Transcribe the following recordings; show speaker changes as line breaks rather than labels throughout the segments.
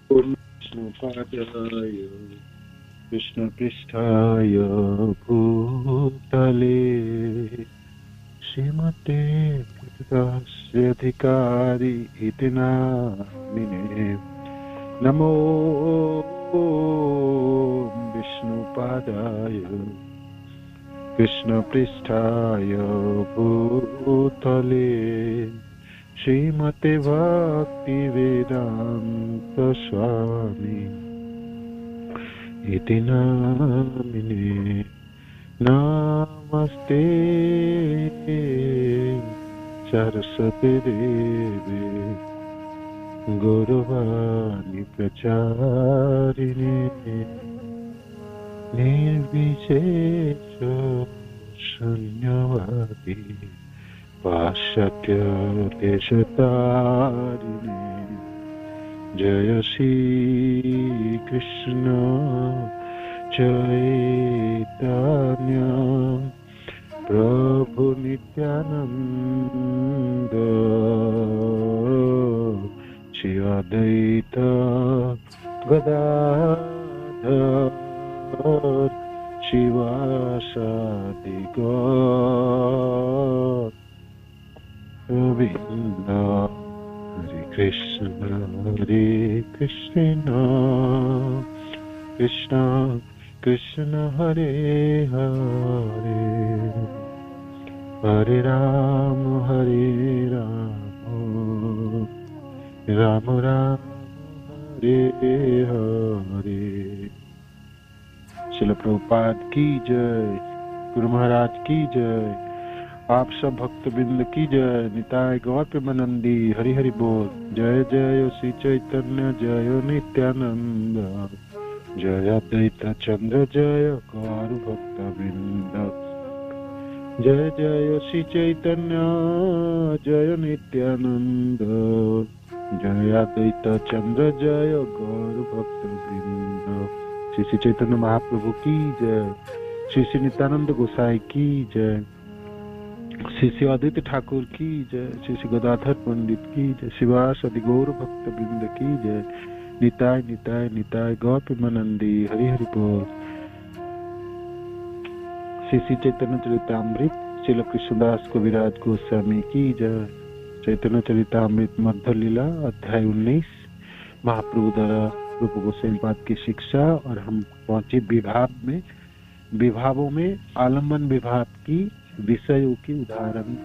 विष्णुपादाय कृष्णपृष्ठाय भूतले श्रीमते वेदास्याधिकारी इति नामिने नमो विष्णुपादाय कृष्णपृष्ठाय भूतले श्रीमते भक्तिवेदान्त स्वामी इति नामिने नमस्ते सरस्वती देवी गौरवाणी प्रचारिणे निर्विशेष शून्यवादी पाश्चात्य देशतारिणे जय श्री कृष्ण चैतन्य प्रभु नित्यानंद श्री अद्वैत गदाधर शिवासादि गोविंद हरे कृष्ण कृष्ण कृष्ण हरे हरे हरे राम राम राम हरे हरे। श्रील प्रभुपाद की जय, गुरु महाराज की जय, आप सब भक्तबिंद की जय, निताय गौर प्रेमानंदी हरि हरि बोल। जय जय श्री चैतन्य जय नित्यानंद जय अद्वैत चंद्र जय गौर भक्तबिंद। जय जय श्री चैतन्य जय नित्यानंद जय अद्वैत चंद्र जय गौर भक्तबिंद। श्री श्री चैतन्य महाप्रभु की जय, श्री श्री नित्यानंद गोसाई की जय, श्री श्री आदित्य ठाकुर की जय, श्री श्री गदाधर पंडित की जय, शिवास आदि गौर भक्त वृंद की जय। निताय निताय निताय गौर प्रेमानंदी हरि हरि बोल। श्री श्री चैतन्य चरितामृत श्रील कृष्णदास कविराज गोस्वामी की जय। चैतन्य चरितामृत मध्य लीला अध्याय 19 महाप्रभु द्वारा रूप गोस्वामी पाद की शिक्षा। और हम पहुंचे विभावों में आलम्बन विभाव की विषयों की उदाहरण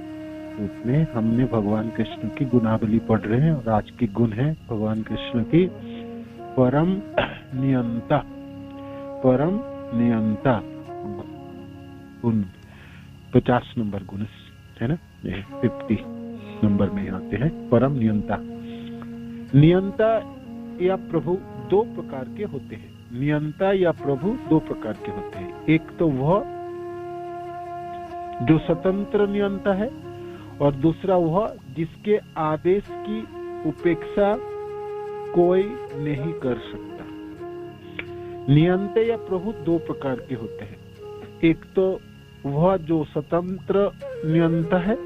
रूप में हमने भगवान कृष्ण की गुणावली पढ़ रहे हैं। और आज की गुण है भगवान कृष्ण की परम नियंता गुण। 50 नंबर गुण है ना, 50 नंबर में आते हैं परम नियंता। नियंता या प्रभु दो प्रकार के होते हैं। नियंता या प्रभु दो प्रकार के होते हैं। एक तो वह जो स्वतंत्र नियंता है और दूसरा वह जिसके आदेश की उपेक्षा कोई नहीं कर सकता। नियंता या प्रभु दो प्रकार के होते हैं। एक तो वह जो स्वतंत्र नियंता है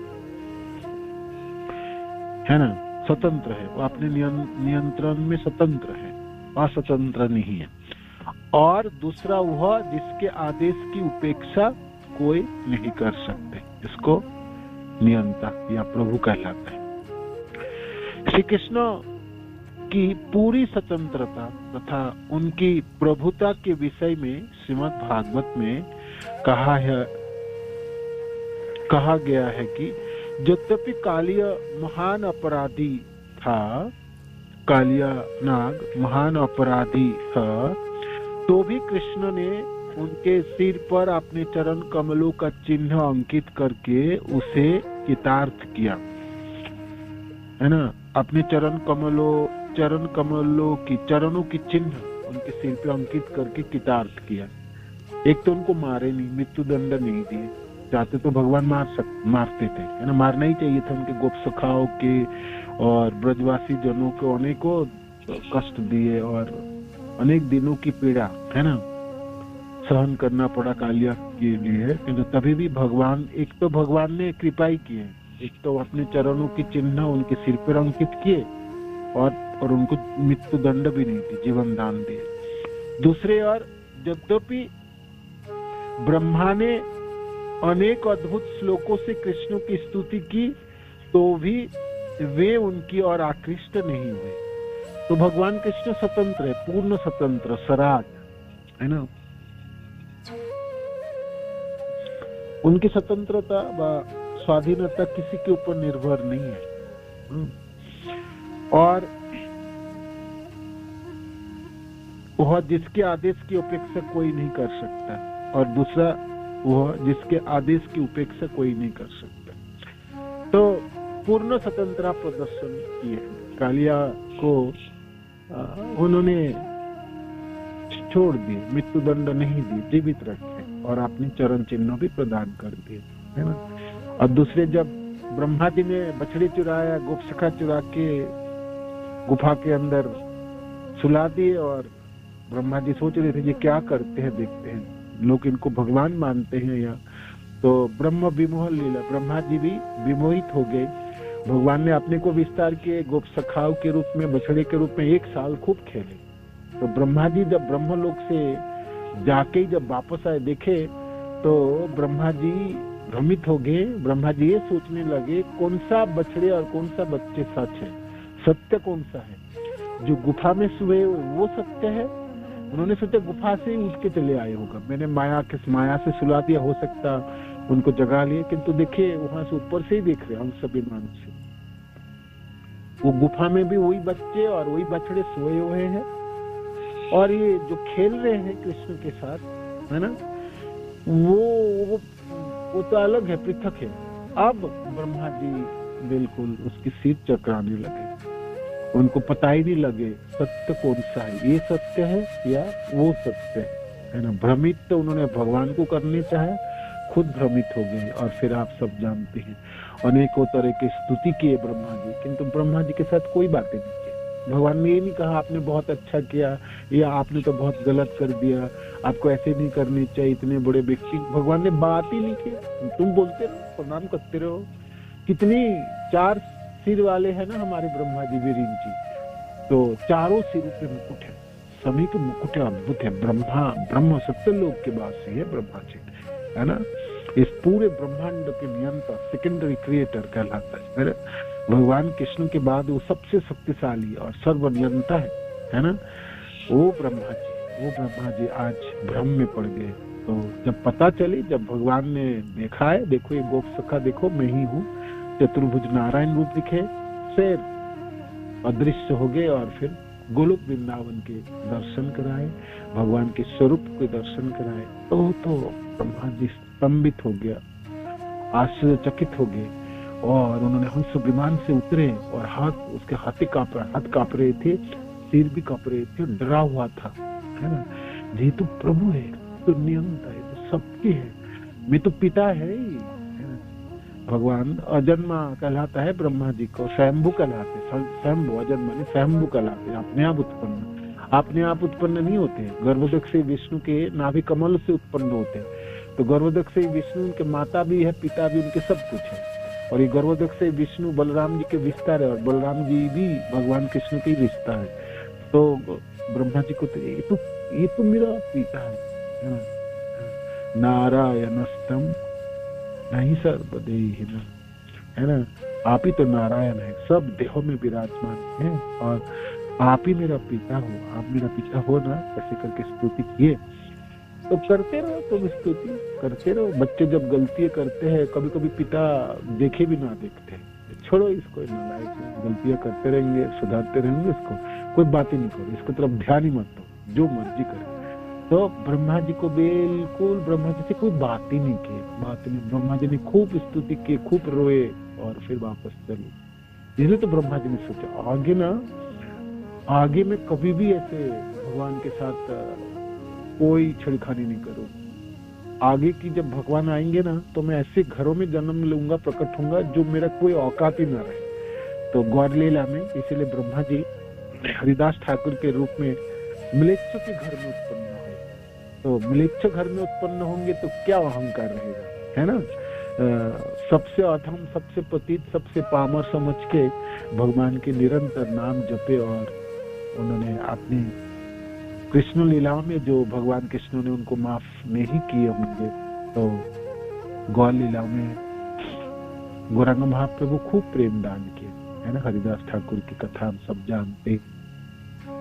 ना, स्वतंत्र है, वो अपने नियंत्रण में स्वतंत्र है, अस्वतंत्र नहीं है। और दूसरा वह जिसके आदेश की उपेक्षा कोई नहीं कर सकते, इसको नियंता या प्रभु कहलाता है। श्री कृष्ण की पूरी स्वतंत्रता तथा उनकी प्रभुता के विषय में श्रीमद् भागवत में कहा गया है कि यद्यपि कालिया महान अपराधी था, कालिया नाग महान अपराधी था, तो भी कृष्ण ने उनके सिर पर अपने चरण कमलों का चिन्ह अंकित करके उसे कृतार्थ किया, है ना। अपने चरणों की चिन्ह उनके सिर पे अंकित करके कृतार्थ किया। एक तो उनको मारे नहीं, मृत्यु दंड नहीं दिए, चाहते तो भगवान मारते थे, है ना। मारना ही चाहिए था। उनके गोप सखाओं के और ब्रजवासी जनों को अनेकों कष्ट दिए और अनेक दिनों की पीड़ा, है ना, सहन करना पड़ा कालिया के लिए। किंतु तभी भी भगवान, एक तो भगवान ने कृपा ही की है, एक तो अपने चरणों की चिन्ह उनके सिर पर अंकित किए और और उनको मृत्यु दंड भी नहीं दी, जीवन दान दिए। दूसरे ओर यद्यपि ब्रह्मा ने अनेक अद्भुत श्लोकों से कृष्ण की स्तुति की, तो भी वे उनकी ओर आकृष्ट नहीं हुए। तो भगवान कृष्ण स्वतंत्र है, पूर्ण स्वतंत्र, स्वराज है ना। उनकी स्वतंत्रता व स्वाधीनता किसी के ऊपर निर्भर नहीं है। और वह जिसके आदेश की उपेक्षा कोई नहीं कर सकता, और दूसरा वह जिसके आदेश की उपेक्षा कोई नहीं कर सकता। तो पूर्ण स्वतंत्रता प्रदर्शन किए। कालिया को उन्होंने छोड़ दिए, मृत्यु दंड नहीं दी, जीवित रखे और अपनी चरण चिन्ह भी प्रदान कर दिए, है ना। और दूसरे जब ब्रह्मा जी ने बछड़े चुराया, गोपसखा चुरा के गुफा के अंदर सुला दिए, और ब्रह्मा जी सोच रहे थे ये क्या करते हैं, देखते हैं, लोग इनको भगवान मानते हैं या। तो ब्रह्म विमोह लीला, ब्रह्मा जी भी विमोहित हो गए। भगवान ने अपने को विस्तार किए, गोप सखाओं के रूप में, बछड़े के रूप में 1 साल खूब खेले। तो ब्रह्मा जी जब ब्रह्मलोक से जाके जब वापस आए, देखे तो ब्रह्मा जी भ्रमित हो गए। ब्रह्मा जी ये सोचने लगे कौन सा बछड़े और कौन सा बच्चे सच है, सत्य कौन सा है। जो गुफा में सोए वो सत्य है। उन्होंने सोचा गुफा से ही उठ के चले आए होगा, मैंने माया से सुला दिया, हो सकता उनको जगा लिए, किंतु देखिए वहां से ऊपर से ही देख रहे हम सभी मान से, वो गुफा में भी वही बच्चे और वही बछड़े सोए हुए हैं, और ये जो खेल रहे हैं कृष्ण के साथ, है ना, वो तो अलग है, पृथक है। अब ब्रह्मा जी बिल्कुल उसकी सिर चकराने लगे, उनको पता ही नहीं लगे सत्य कौन सा है, ये सत्य है या वो सत्य है ना। भ्रमित तो उन्होंने भगवान को करने चाहे, खुद भ्रमित हो गए। और फिर आप सब जानते हैं अनेकों तरह की स्तुति किए ब्रह्मा जी, किंतु ब्रह्मा जी के साथ कोई बातें नहीं की। भगवान ने ये नहीं कहा आपने बहुत अच्छा किया या आपने तो बहुत गलत कर दिया, आपको ऐसे नहीं करनी चाहिए, इतने बड़े व्यक्ति। भगवान ने बात ही नहीं की, तुम बोलते रहो, प्रणाम करते रहो। कितनी 4 सिर वाले हैं ना हमारे ब्रह्मा जी, वीरिन जी, तो चारों सिरों पे मुकुट है, सभी के मुकुट अद्भुत है। ब्रह्म सत्यलोक के वासी है ब्रह्मा जी, है ना। इस पूरे ब्रह्मांड के नियंता, सेकेंडरी क्रिएटर कहलाता है। भगवान कृष्ण के बाद वो सबसे शक्तिशाली और सर्वनियंता है ना। वो ब्रह्मा जी आज भ्रम में पड़ गए। तो जब पता चली, जब भगवान ने देखा है, देखो ये गोप सखा, देखो मैं ही हूँ, चतुर्भुज नारायण रूप दिखे, फिर अदृश्य हो गए और फिर गोलोक वृंदावन के दर्शन कराए, भगवान के स्वरूप के दर्शन कराए। तो ब्रह्मा जी स्तंभित हो गया, आश्चर्यचकित हो गए, और उन्होंने हंस विमान से उतरे और उसके हाथ कांप रहे थे, सिर भी कांप रहे थे, डरा हुआ था, है ना। ये तो प्रभु है, तो नियंता है, तो सबके है, मैं तो पिता है ही, है ना। भगवान अजन्मा कहलाता है, ब्रह्मा जी को स्वयंभू कहलाते, स्वयंभू अजन्मा नहीं, स्वयंभू कहलाते, अपने आप उत्पन्न नहीं होते। गर्भोदक से विष्णु के नाभि कमल से उत्पन्न होते हैं। तो गर्भोदक से विष्णु उनके माता भी है, पिता भी, उनके सब कुछ है। और ये गर्भोदक से विष्णु बलराम जी के विस्तार है, और बलराम जी भी भगवान कृष्ण के विस्तार है। तो ब्रह्मा जी को तो ये तो मेरा पिता है ना। नारायणस्तम नहीं सर्वदेहि, है ना। आप ही तो नारायण है, सब देहों में विराजमान है, और आप ही मेरा पिता हो, आप मेरा पिता हो ना, ऐसे करके स्तुति किए। तो करते रहो, तुम स्तुति करते रहो। बच्चे जब गलतियां करते हैं, कभी कभी पिता देखे भी ना देखते, छोड़ो इसको, नालायक गलतियां करते रहेंगे, सुधारते रहेंगे, इसको कोई बात ही नहीं करो, इसको तरफ ध्यान ही मत दो, जो मर्जी करे। तो ब्रह्मा जी को बिल्कुल, ब्रह्मा जी से कोई बात ही नहीं की, ब्रह्मा जी ने खूब स्तुति की, खूब रोए, और फिर वापस चले। इसलिए तो ब्रह्मा जी ने सोचा आगे में कभी भी ऐसे भगवान के साथ कोई छेड़खानी नहीं करो। आगे की जब भगवान आएंगे ना, तो मैं ऐसे घरों में जन्म लूंगा, प्रकट होऊंगा, जो मेरा कोई औकात ही ना रहे। तो गौर लीला में इसीलिए ब्रह्मा जी हरिदास ठाकुर के रूप में मिलेच्छ के घर में उत्पन्न हुए। तो मिलेच्छ घर में उत्पन्न होंगे तो क्या अहंकार रहेगा, है ना। सबसे अधम, सबसे पतित, सबसे पामर समझ के भगवान के निरंतर नाम जपे। और उन्होंने अपनी कृष्ण लीलाओं में जो भगवान कृष्ण ने उनको माफ नहीं किए होंगे, तो गौर लीलाओं में गौरांग महाप्रभु खूब प्रेम दान किए, है ना। हरिदास ठाकुर की कथा हम सब जानते।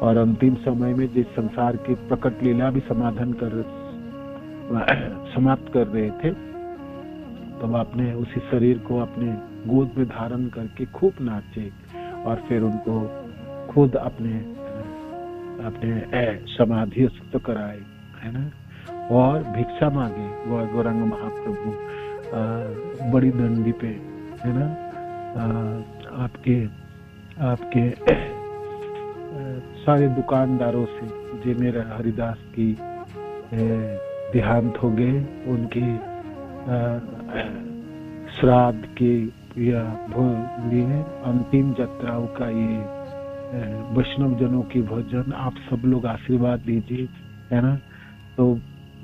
और अंतिम समय में जिस संसार की प्रकट लीला भी समाप्त कर रहे थे, तो वह अपने उसी शरीर को अपने गोद में धारण करके खूब नाचे और फिर उनको खुद अपने समाधिस्थ कराए, है ना। और भिक्षा मांगे गौरांग महाप्रभु बड़ी दंडी पे, है ना। आपके सारे दुकानदारों से, जो मेरा हरिदास की देहांत हो गए, उनके श्राद्ध के या लिए अंतिम यात्राओं का ये वैष्णव जनों की भोजन आप सब लोग आशीर्वाद दीजिए, है ना। तो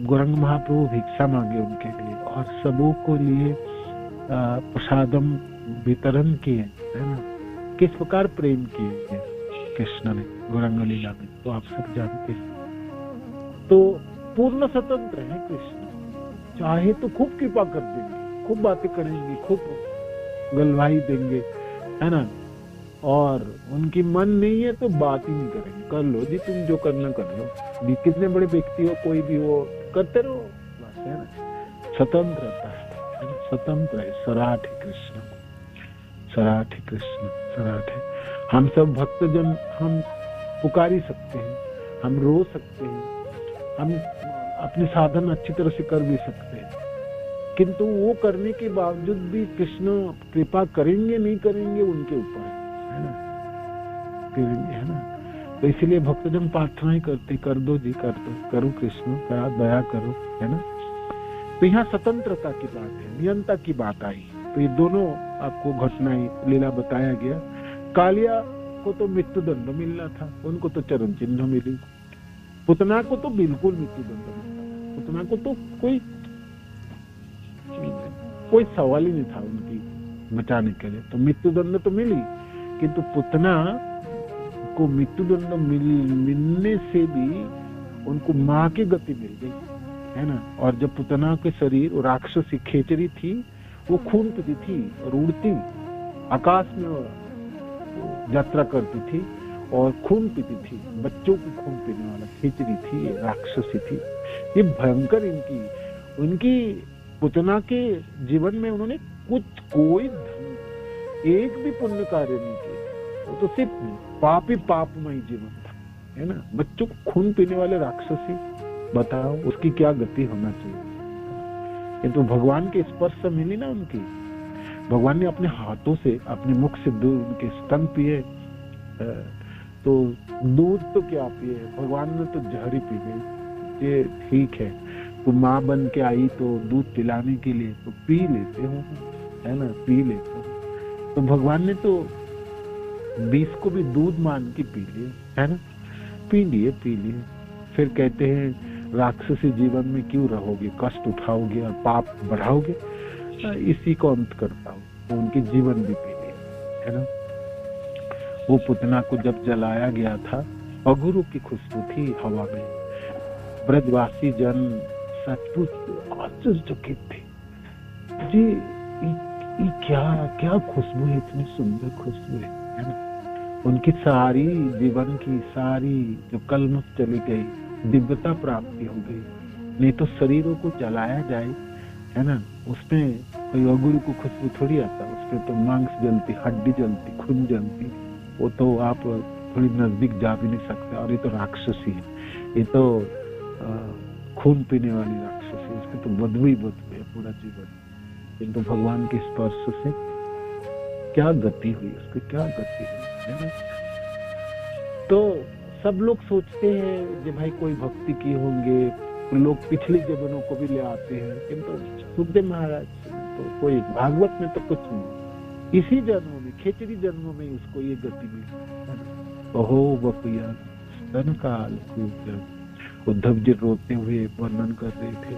गौरांग महाप्रभु भिक्षा मांगे उनके लिए और सबों को लिए प्रसादम वितरण किए, है ना। किस प्रकार प्रेम किए कृष्ण ने गौरांग लीला में, तो आप सब जानते हैं। तो पूर्ण स्वतंत्र है कृष्ण, चाहे तो खूब कृपा कर देंगे, खूब बातें करेंगे, खूब गलवाई देंगे, है ना। और उनकी मन नहीं है तो बात ही नहीं करेंगे, कर लो जी तुम जो करना कर लो, कितने बड़े व्यक्ति हो, कोई भी हो, करते रहो बस, है ना। स्वतंत्रता है, स्वतंत्र है, सराठ है कृष्ण, सराठ है कृष्ण, सराठ है। हम सब भक्तजन हम पुकार ही सकते हैं, हम रो सकते हैं, हम अपने साधन अच्छी तरह से कर भी सकते हैं, किंतु वो करने के बावजूद भी कृष्ण कृपा करेंगे नहीं करेंगे उनके ऊपर है ना, करेंगे, है ना। तो इसलिए भक्तजन प्रार्थना ही करते, कर दो जी, कर दो, करो कृष्ण दया करो, है ना। तो यहाँ स्वतंत्रता की बात है, नियंता की बात आई। तो ये दोनों आपको घटनाएं लीला बताया गया। कालिया को तो मृत्यु दंड मिलना था, उनको तो चरण चिन्ह मिली। पुतना को तो बिल्कुल मृत्यु दंड मिलता, पुतना को तो कोई सवाल ही नहीं था उनकी बचाने के लिए, तो मृत्यु दंड तो मिली, किंतु पुतना को मृत्यु दंड मिलने से भी उनको माँ की गति मिल गई, है ना। और जब पुतना के शरीर राक्षसी खेचरी थी, वो खून पीती थी और उड़ती आकाश में यात्रा करती थी और खून पीती थी, बच्चों को खून पीने वाला खेचरी थी, राक्षसी थी। ये भयंकर उनकी पुतना के जीवन में उन्होंने कोई एक भी पुण्य कार्य नहीं किया, वो तो सिर्फ पाप ही पापमय जीवन था, है ना। बच्चों को खून पीने वाले राक्षसी, बताओ उसकी क्या गति होना चाहिए। ये तो भगवान के स्पर्श से मिली ना उनकी, भगवान ने अपने हाथों से, अपने मुख से दूध उनके स्तन पिए, तो दूध तो क्या पिए, भगवान ने तो जहर ही पी गई। ये ठीक है, तो माँ बन के आई तो दूध पिलाने के लिए तो पी लेते हो, है ना, पी लेते हो। तो भगवान ने तो विष को भी दूध मान के पी लिए, है ना, पी लिए। फिर कहते हैं राक्षसी जीवन में क्यों रहोगे, कष्ट उठाओगे और पाप बढ़ाओगे, इसी को अंत करता हूँ। तो उनके जीवन भी पी लिए, है ना। वो पुतना को जब जलाया गया था, अघुरु की खुशबू थी हवा में, ब्रजवासी जन सचमुच आश्चर्यचकित थे जी, ये क्या खुशबू है, इतनी सुंदर खुशबू है ना। उनकी सारी जीवन की सारी जो कलमश चली गई, दिव्यता प्राप्ति हो गई। नहीं तो शरीरों को जलाया जाए, है ना, उसमें कोई अघुरु को खुशबू थोड़ी आता, उसमें तो मांस जलती, हड्डी जलती, खून जलती, वो तो आप थोड़ी नजदीक जा भी नहीं सकते। और ये तो राक्षसी है, ये तो खून पीने वाली राक्षसी, उसकी तो बदबू ही बदबू है पूरा जीवन। किंतु भगवान के स्पर्श से क्या गति हुई, उसकी क्या गति हुई, है ना। तो सब लोग सोचते हैं कि भाई कोई भक्ति की होंगे, लोग पिछले जीवनों को भी ले आते हैं, किंतु सुखदेव महाराज तो कोई भागवत में तो कुछ नहीं, इसी जन्मों में, खेचरी जन्मों में उसको ये गति मिली। ओहो बपुया स्तन काल कूप, उद्धव जी रोते हुए वर्णन कर रहे थे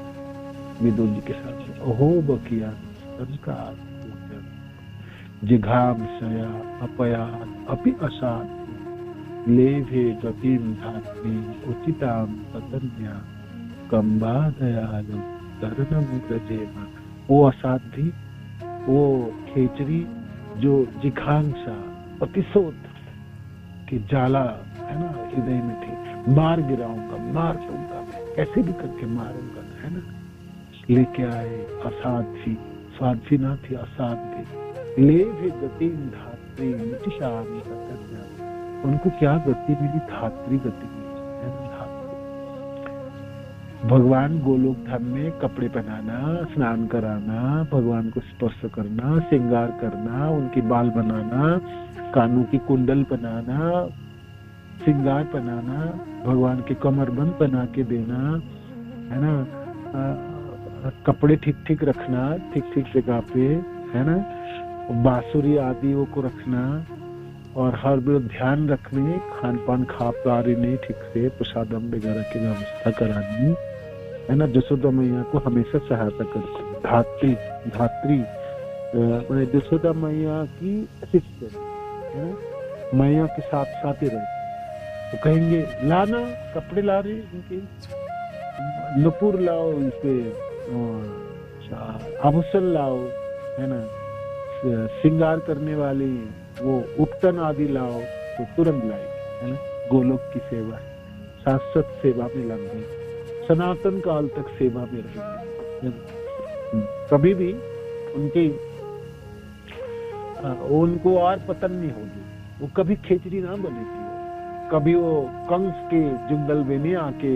विदुर जी के साथ, ओहो बकिया सनातन काल पूजन जिघांसया अपयात् अपि असाध्य लेभे गतिं धात्री उचितां ततन्या कंबा दयालु तरणम व्रजेम। वो असाध्वी, वो खेचरी जो जिघांसा अतिशोध की ज्वाला है ना हृदय में थी, मार गिराऊंगा, मार दूंगा, मैं कैसे भी करके मारूंगा, है ना, लेके आए असाध्वी, साध्वी ना थी असाध्वी, ले भी गति धात्री निचिशाम ततन्या। उनको क्या गति मिली? धात्री गति मिली, है ना, धात्री। भगवान गोलोक धाम में कपड़े पहनाना, स्नान कराना, भगवान को स्पर्श करना, श्रृंगार करना, उनकी बाल बनाना, कानों की कुंडल बनाना, श्रृंगार बनाना, भगवान के कमरबंद बना के देना, है ना, कपड़े ठीक ठीक रखना, ठीक ठीक जगह पे, है ना, बांसुरी आदियों को रखना और हर बार ध्यान रखने, खान पान खा पा रही नहीं ठीक से, प्रसादम वगैरह की व्यवस्था करानी, है ना। यशोदा मैया को हमेशा सहायता करती, धात्री, धात्री यशोदा मैया की शिष्य, है ना, मैया के साथ साथ ही रहती। तो कहेंगे लाना, कपड़े ला रहे इनके, नुपुर लाओ, इनके आभूषण लाओ, है ना, श्रृंगार करने वाली वो उपटन आदि लाओ, तो तुरंत लाएगी, है ना। गोलोक की सेवा, शाश्वत सेवा में लगी, सनातन काल तक सेवा में रहेगी। कभी भी उनको और पतन नहीं होगी, वो कभी खेचरी ना बनेगी, कभी वो कंस के जुगल में नहीं आके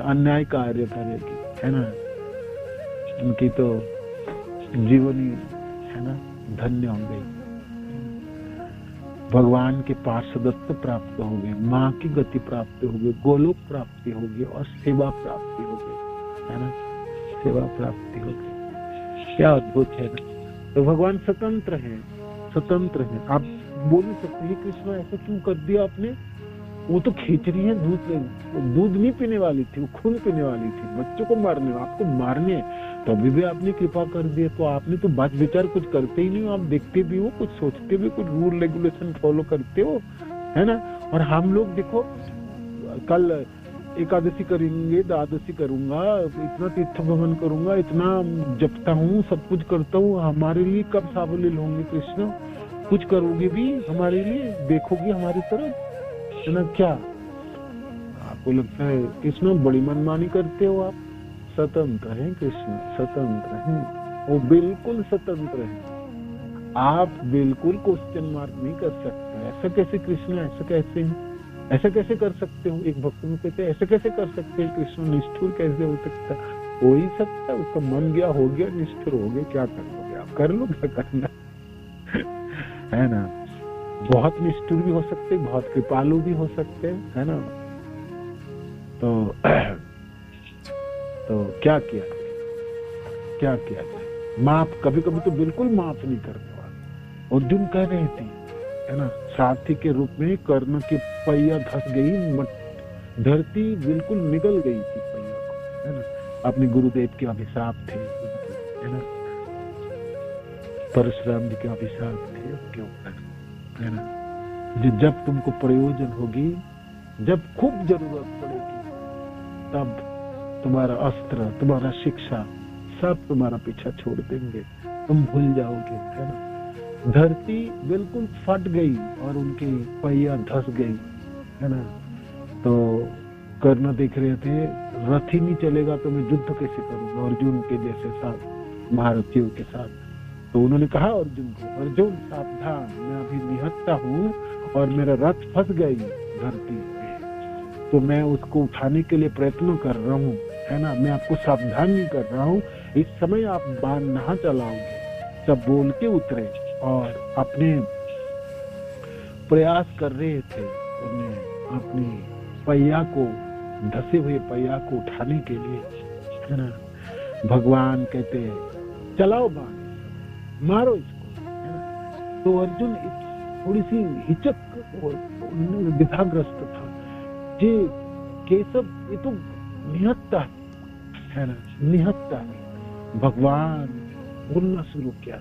अन्याय कार्य करेगी, है ना। उनकी तो जीवनी, है ना, धन्य हो गई, भगवान के पार्षदत्व प्राप्त हो गए, माँ की गति प्राप्त हो गई, गोलोक प्राप्ति होगी और सेवा प्राप्ति हो गई, है ना, सेवा प्राप्ति हो गई। क्या अद्भुत है ना। तो भगवान स्वतंत्र हैं, स्वतंत्र हैं। आप बोल नहीं सकते हैं कृष्ण ऐसा क्यों कर दिया आपने, वो तो खेचरी है, दूध नहीं पीने वाली थी, वो खून पीने वाली थी, बच्चों को मारने, आपको मारने, तो अभी भी आपने कृपा कर दिया। तो आपने तो बात विचार कुछ करते ही नहीं हो, आप देखते भी हो, कुछ सोचते भी, कुछ रूल रेगुलेशन फॉलो करते हो, है ना। और हम लोग देखो, कल एकादशी करेंगे, द्वादशी करूंगा, इतना तीर्थ भ्रमण करूंगा, इतना जपता हूँ, सब कुछ करता हूँ, हमारे लिए कब सावलील होंगे कृष्ण? कुछ करोगे भी हमारे लिए, देखोगे हमारी तरफ, है ना। क्या आपको लगता है कृष्ण बड़ी मनमानी करते हो? आप स्वतंत्र हैं, कृष्ण स्वतंत्र हैं, वो बिल्कुल स्वतंत्र हैं। आप बिल्कुल क्वेश्चन मार्क नहीं कर सकते, ऐसा कैसे कृष्ण, ऐसा कैसे है, ऐसा कैसे कर सकते हो? एक भक्त में कहते हैं ऐसा कैसे कर सकते हैं कृष्ण, निष्ठुर कैसे हो सकता? हो ही सकता, उसका मन गया, हो गया, निष्ठुर हो गया, क्या कर लोगे आप? कर लो, क्या करना है ना। बहुत निष्ठुर भी हो सकते, बहुत कृपालु भी हो सकते, है ना। तो क्या किया जाए, क्या किया जाए? माफ, कभी कभी तो बिल्कुल माफ नहीं करने वाले। अर्जुन कह रहे थे, है ना, सारथी के रूप में कर्ण की पहिया धस गई, धरती बिल्कुल निगल गई थी पहिया को, है ना। अपने गुरुदेव के अभिशाप थे, है ना, परशुराम जी के अभिशाप थे उनके ऊपर, है ना। जब तुमको प्रयोजन होगी, जब खूब जरूरत पड़ेगी, तब तुम्हारा अस्त्र, तुम्हारा शिक्षा सब तुम्हारा पीछा छोड़ देंगे, तुम भूल जाओगे, है ना। धरती बिल्कुल फट गई और उनकी पहिया धस गई, है ना। तो कर्ण देख रहे थे, रथ ही नहीं चलेगा तो मैं युद्ध कैसे करूंगा अर्जुन के जैसे साथ, महारथियों के साथ। तो उन्होंने कहा अर्जुन को, अर्जुन सावधान, मैं अभी निहत्ता हूँ और मेरा रथ फंस गई धरती पे, तो मैं उसको उठाने के लिए प्रयत्न कर रहा हूँ, है ना। मैं आपको सावधान नहीं कर रहा हूँ, इस समय आप बाण नहीं चलाओगे। सब बोल के उतरे और अपने प्रयास कर रहे थे, उन्हें अपनी पहिया को, धसे हुए पहिया को उठाने के लिए, है ना। भगवान कहते चलाओ बाण, मारो इसको, है ना। तो अर्जुन थोड़ी सी हिचक और विधाग्रस्त था, जे केशव ये तो निहत्ता है ना, निहत्ता। भगवान बोलना शुरू किया।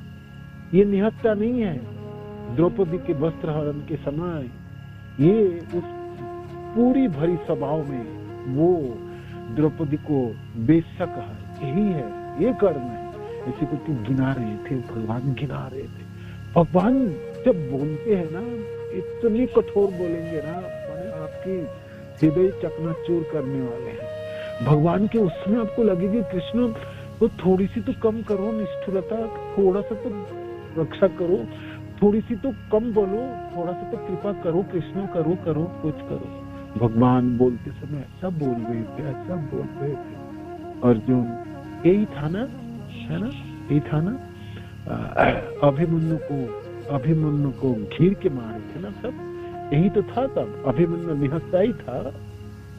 ये निहत्ता नहीं है द्रौपदी के वस्त्र हरण के समय, ये उस पूरी भरी सभाओं में वो द्रौपदी को बेशक यही है, ये कर्म है, ऐसे को क्यों गिना रहे थे, भगवान गिना रहे थे। भगवान जब बोलते हैं ना इतनी कठोर बोलेंगे ना, मैंने आपकी हृदय चकनाचूर करने वाले हैं। भगवान के उसमें आपको लगेगी कृष्ण तो थोड़ी सी तो कम करो निष्ठुरता, थोड़ा सा तो रक्षा करो, थोड़ी सी तो कम बोलो, थोड़ा सा तो कृपा करो कृष्ण, करो करो कुछ करो। भगवान बोलते समय ऐसा बोल रहे थे, ऐसा बोल रहे थे। अर्जुन यही था ना, है ना, यही था ना, अभिमन्यु को घीर के मारे थे ना सब, यही तो था तब। अभिमन्यु निहत्ता ही था,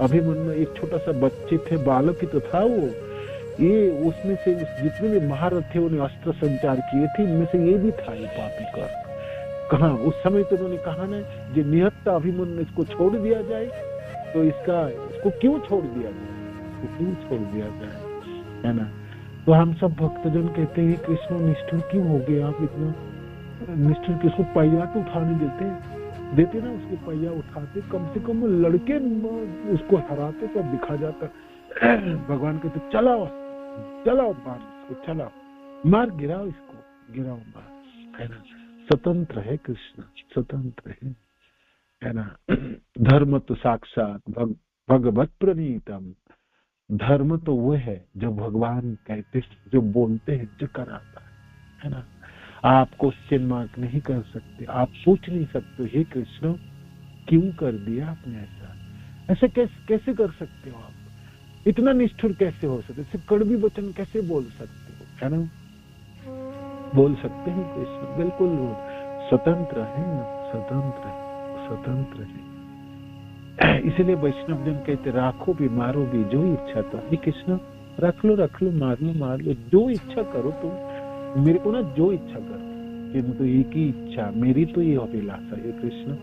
अभिमन्यु एक छोटा सा बच्चे थे, बालक ही तो था वो। ये उसमें से जितने भी महारथ थे उन्हें अस्त्र संचार किए थे, इनमें से ये भी था ये पापी कर। कहा उस समय तो उन्होंने कहा ना जो निहत्ता अभिमन्यु इसको छोड़ दिया जाए, तो इसको क्यों छोड़ दिया जाए, इसको क्यों छोड़ दिया जाए, है ना। तो हम सब भक्तजन कहते हैं कृष्ण निष्ठुर क्यों हो गए आप, इतना निष्ठुर, किसको पहिया तो उठाने देते ना, उसके पहिया उठाते, कम से कम लड़के उसको हराते तो दिखा जाता। भगवान कहते चलाओ मार इसको, चलाओ मार, गिराओ इसको, गिराओ मार, है ना। स्वतंत्र है कृष्ण, स्वतंत्र है ना। धर्म तो साक्षात भगवत प्रणीतम, धर्म तो वो है जो भगवान कहते, जो बोलते हैं, जो कराता है ना। आप क्वेश्चन मार्क नहीं कर सकते, आप पूछ नहीं सकते हे कृष्ण क्यों कर दिया आपने ऐसा कैसे कर सकते हो आप, इतना निष्ठुर कैसे हो सकते, सिर्फ कड़वी वचन कैसे बोल सकते हो, है ना। बोल सकते हैं कृष्ण, बिल्कुल स्वतंत्र है, स्वतंत्र है। इसलिए वैष्णव जन कहते राखो भी मारो भी जो इच्छा, तो हे कृष्ण रख लो मार लो, जो इच्छा करो तुम, मेरे को ना जो इच्छा कर, किंतु एक ही इच्छा मेरी, तो ये अभिलाषा है कृष्ण,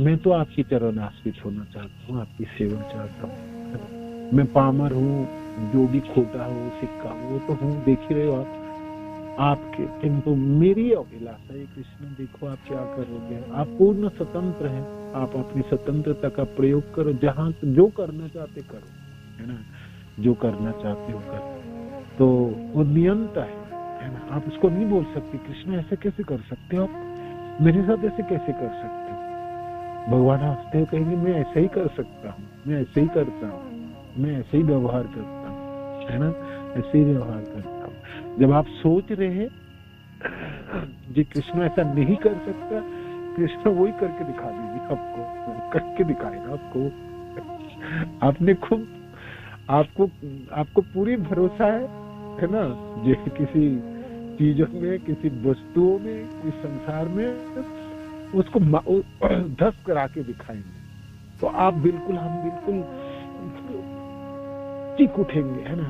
मैं तो आपकी चरण आश्रित होना चाहता हूँ, आपकी सेवा चाहता हूँ। मैं पामर हूँ, जो भी खोटा हो सिक्का वो तो हूँ, देख ही रहे हो आपके, किंतु मेरी अभिलाषा है कृष्ण, देखो आप क्या करोगे। आप पूर्ण स्वतंत्र हैं, आप अपनी स्वतंत्रता का प्रयोग करो, जहाँ जो करना चाहते करो, है ना, जो करना चाहते हो करो। तो वो नियंता है ना, आप उसको नहीं बोल सकते कृष्ण ऐसे कैसे कर सकते हो, आप मेरे साथ ऐसे कैसे कर सकते हो। भगवान हंसते हुए कहेंगे मैं ऐसे ही कर सकता हूँ, मैं ऐसे ही करता हूँ, मैं ऐसे ही व्यवहार करता हूँ, है ना, ऐसे ही व्यवहार करता हूँ। जब आप सोच रहे हैं जी कृष्ण ऐसा नहीं कर सकता, कृष्ण वही करके दिखा देंगे आपको, करके दिखाएगा आपको। आपने खूब आपको पूरी भरोसा है ना, जो किसी चीजों में, किसी वस्तुओं में, इस संसार में उसको धस करा के दिखाएंगे, तो आप बिल्कुल, हम बिल्कुल चीख उठेंगे, है ना,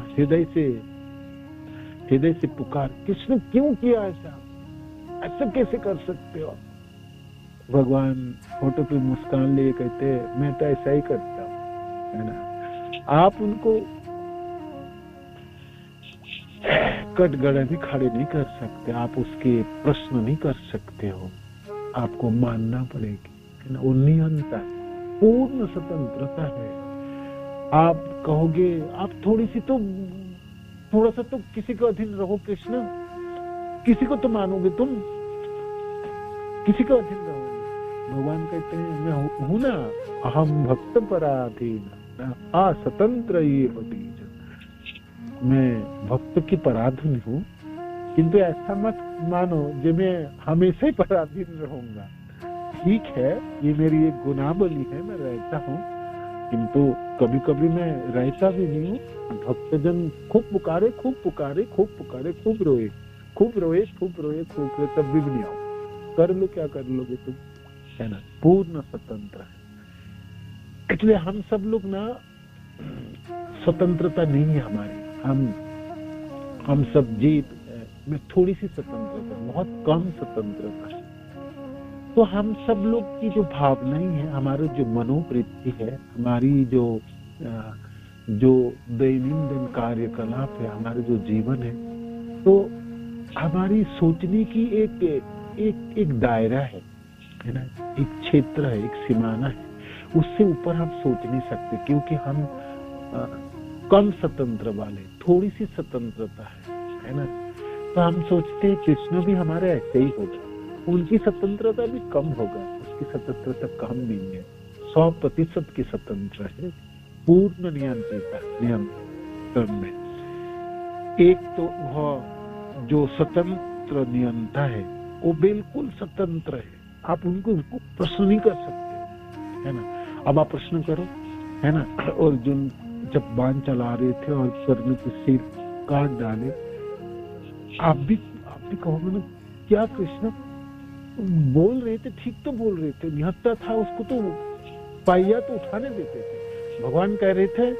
हृदय से पुकार, कृष्ण क्यों किया ऐसा कैसे कर सकते हो। भगवान फोटो पे मुस्कान लिए कहते मैं तो ऐसा ही करता हूँ, है ना। आप उनको कटगड़े में खड़े नहीं कर सकते, आप उसके प्रश्न नहीं कर सकते हो, आपको मानना पड़ेगी, है ना। वो नियंता है, पूर्ण स्वतंत्रता है। आप कहोगे आप थोड़ा सा तो किसी को अधीन रहो कृष्ण, किसी को तो मानोगे तुम, किसी को अधीन रहोगे। भगवान कहते हैं मैं हूं ना, अहम भक्त पराधीन स्वतंत्र ये बीज, मैं भक्त की पराधीन हूँ, किंतु ऐसा मत मानो जो मैं हमेशा ही पराधीन रहूंगा। ठीक है, ये मेरी एक गुनाबली है, मैं रहता हूँ, किंतु कभी कभी मैं रहता भी नहीं हूँ। भक्तजन खूब पुकारे, खूब रोए, तब भी नहीं आओ, कर लो क्या कर लोगे तुम, है ना। पूर्ण स्वतंत्र है। इसलिए हम सब लोग ना, स्वतंत्रता नहीं है हमारी, हम सब जीत में थोड़ी सी स्वतंत्रता, बहुत कम स्वतंत्रता है। तो हम सब लोग की जो भावनाएं है, हमारा जो मनोवृत्ति है, हमारी जो दैनंदिन कार्यकलाप है, हमारे जो जीवन है, तो हमारी सोचने की एक दायरा है ना, एक क्षेत्र है, एक सीमाना है, उससे ऊपर हम सोच नहीं सकते, क्योंकि हम कम स्वतंत्र वाले, थोड़ी सी स्वतंत्रता है ना। तो हम सोचते हैं कृष्ण भी हमारे ऐसे ही होगा, उनकी स्वतंत्रता भी कम होगा, उसकी स्वतंत्रता कम नहीं है, 100% की स्वतंत्र है, पूर्ण नियंत्रण में। एक तो वह जो स्वतंत्र नियंता है वो बिल्कुल स्वतंत्र है, आप उनको प्रश्न नहीं कर सकते, है ना। अब आप प्रश्न करो, है ना, अर्जुन जब बाण चला रहे थे और कर्ण के सिर काट डाले, आप भी कहोगे ना, क्या कृष्ण बोल रहे थे, ठीक तो बोल रहे थे, निहत्ता था, उसको तो पहिया तो उठाने देते थे। भगवान कह रहे थे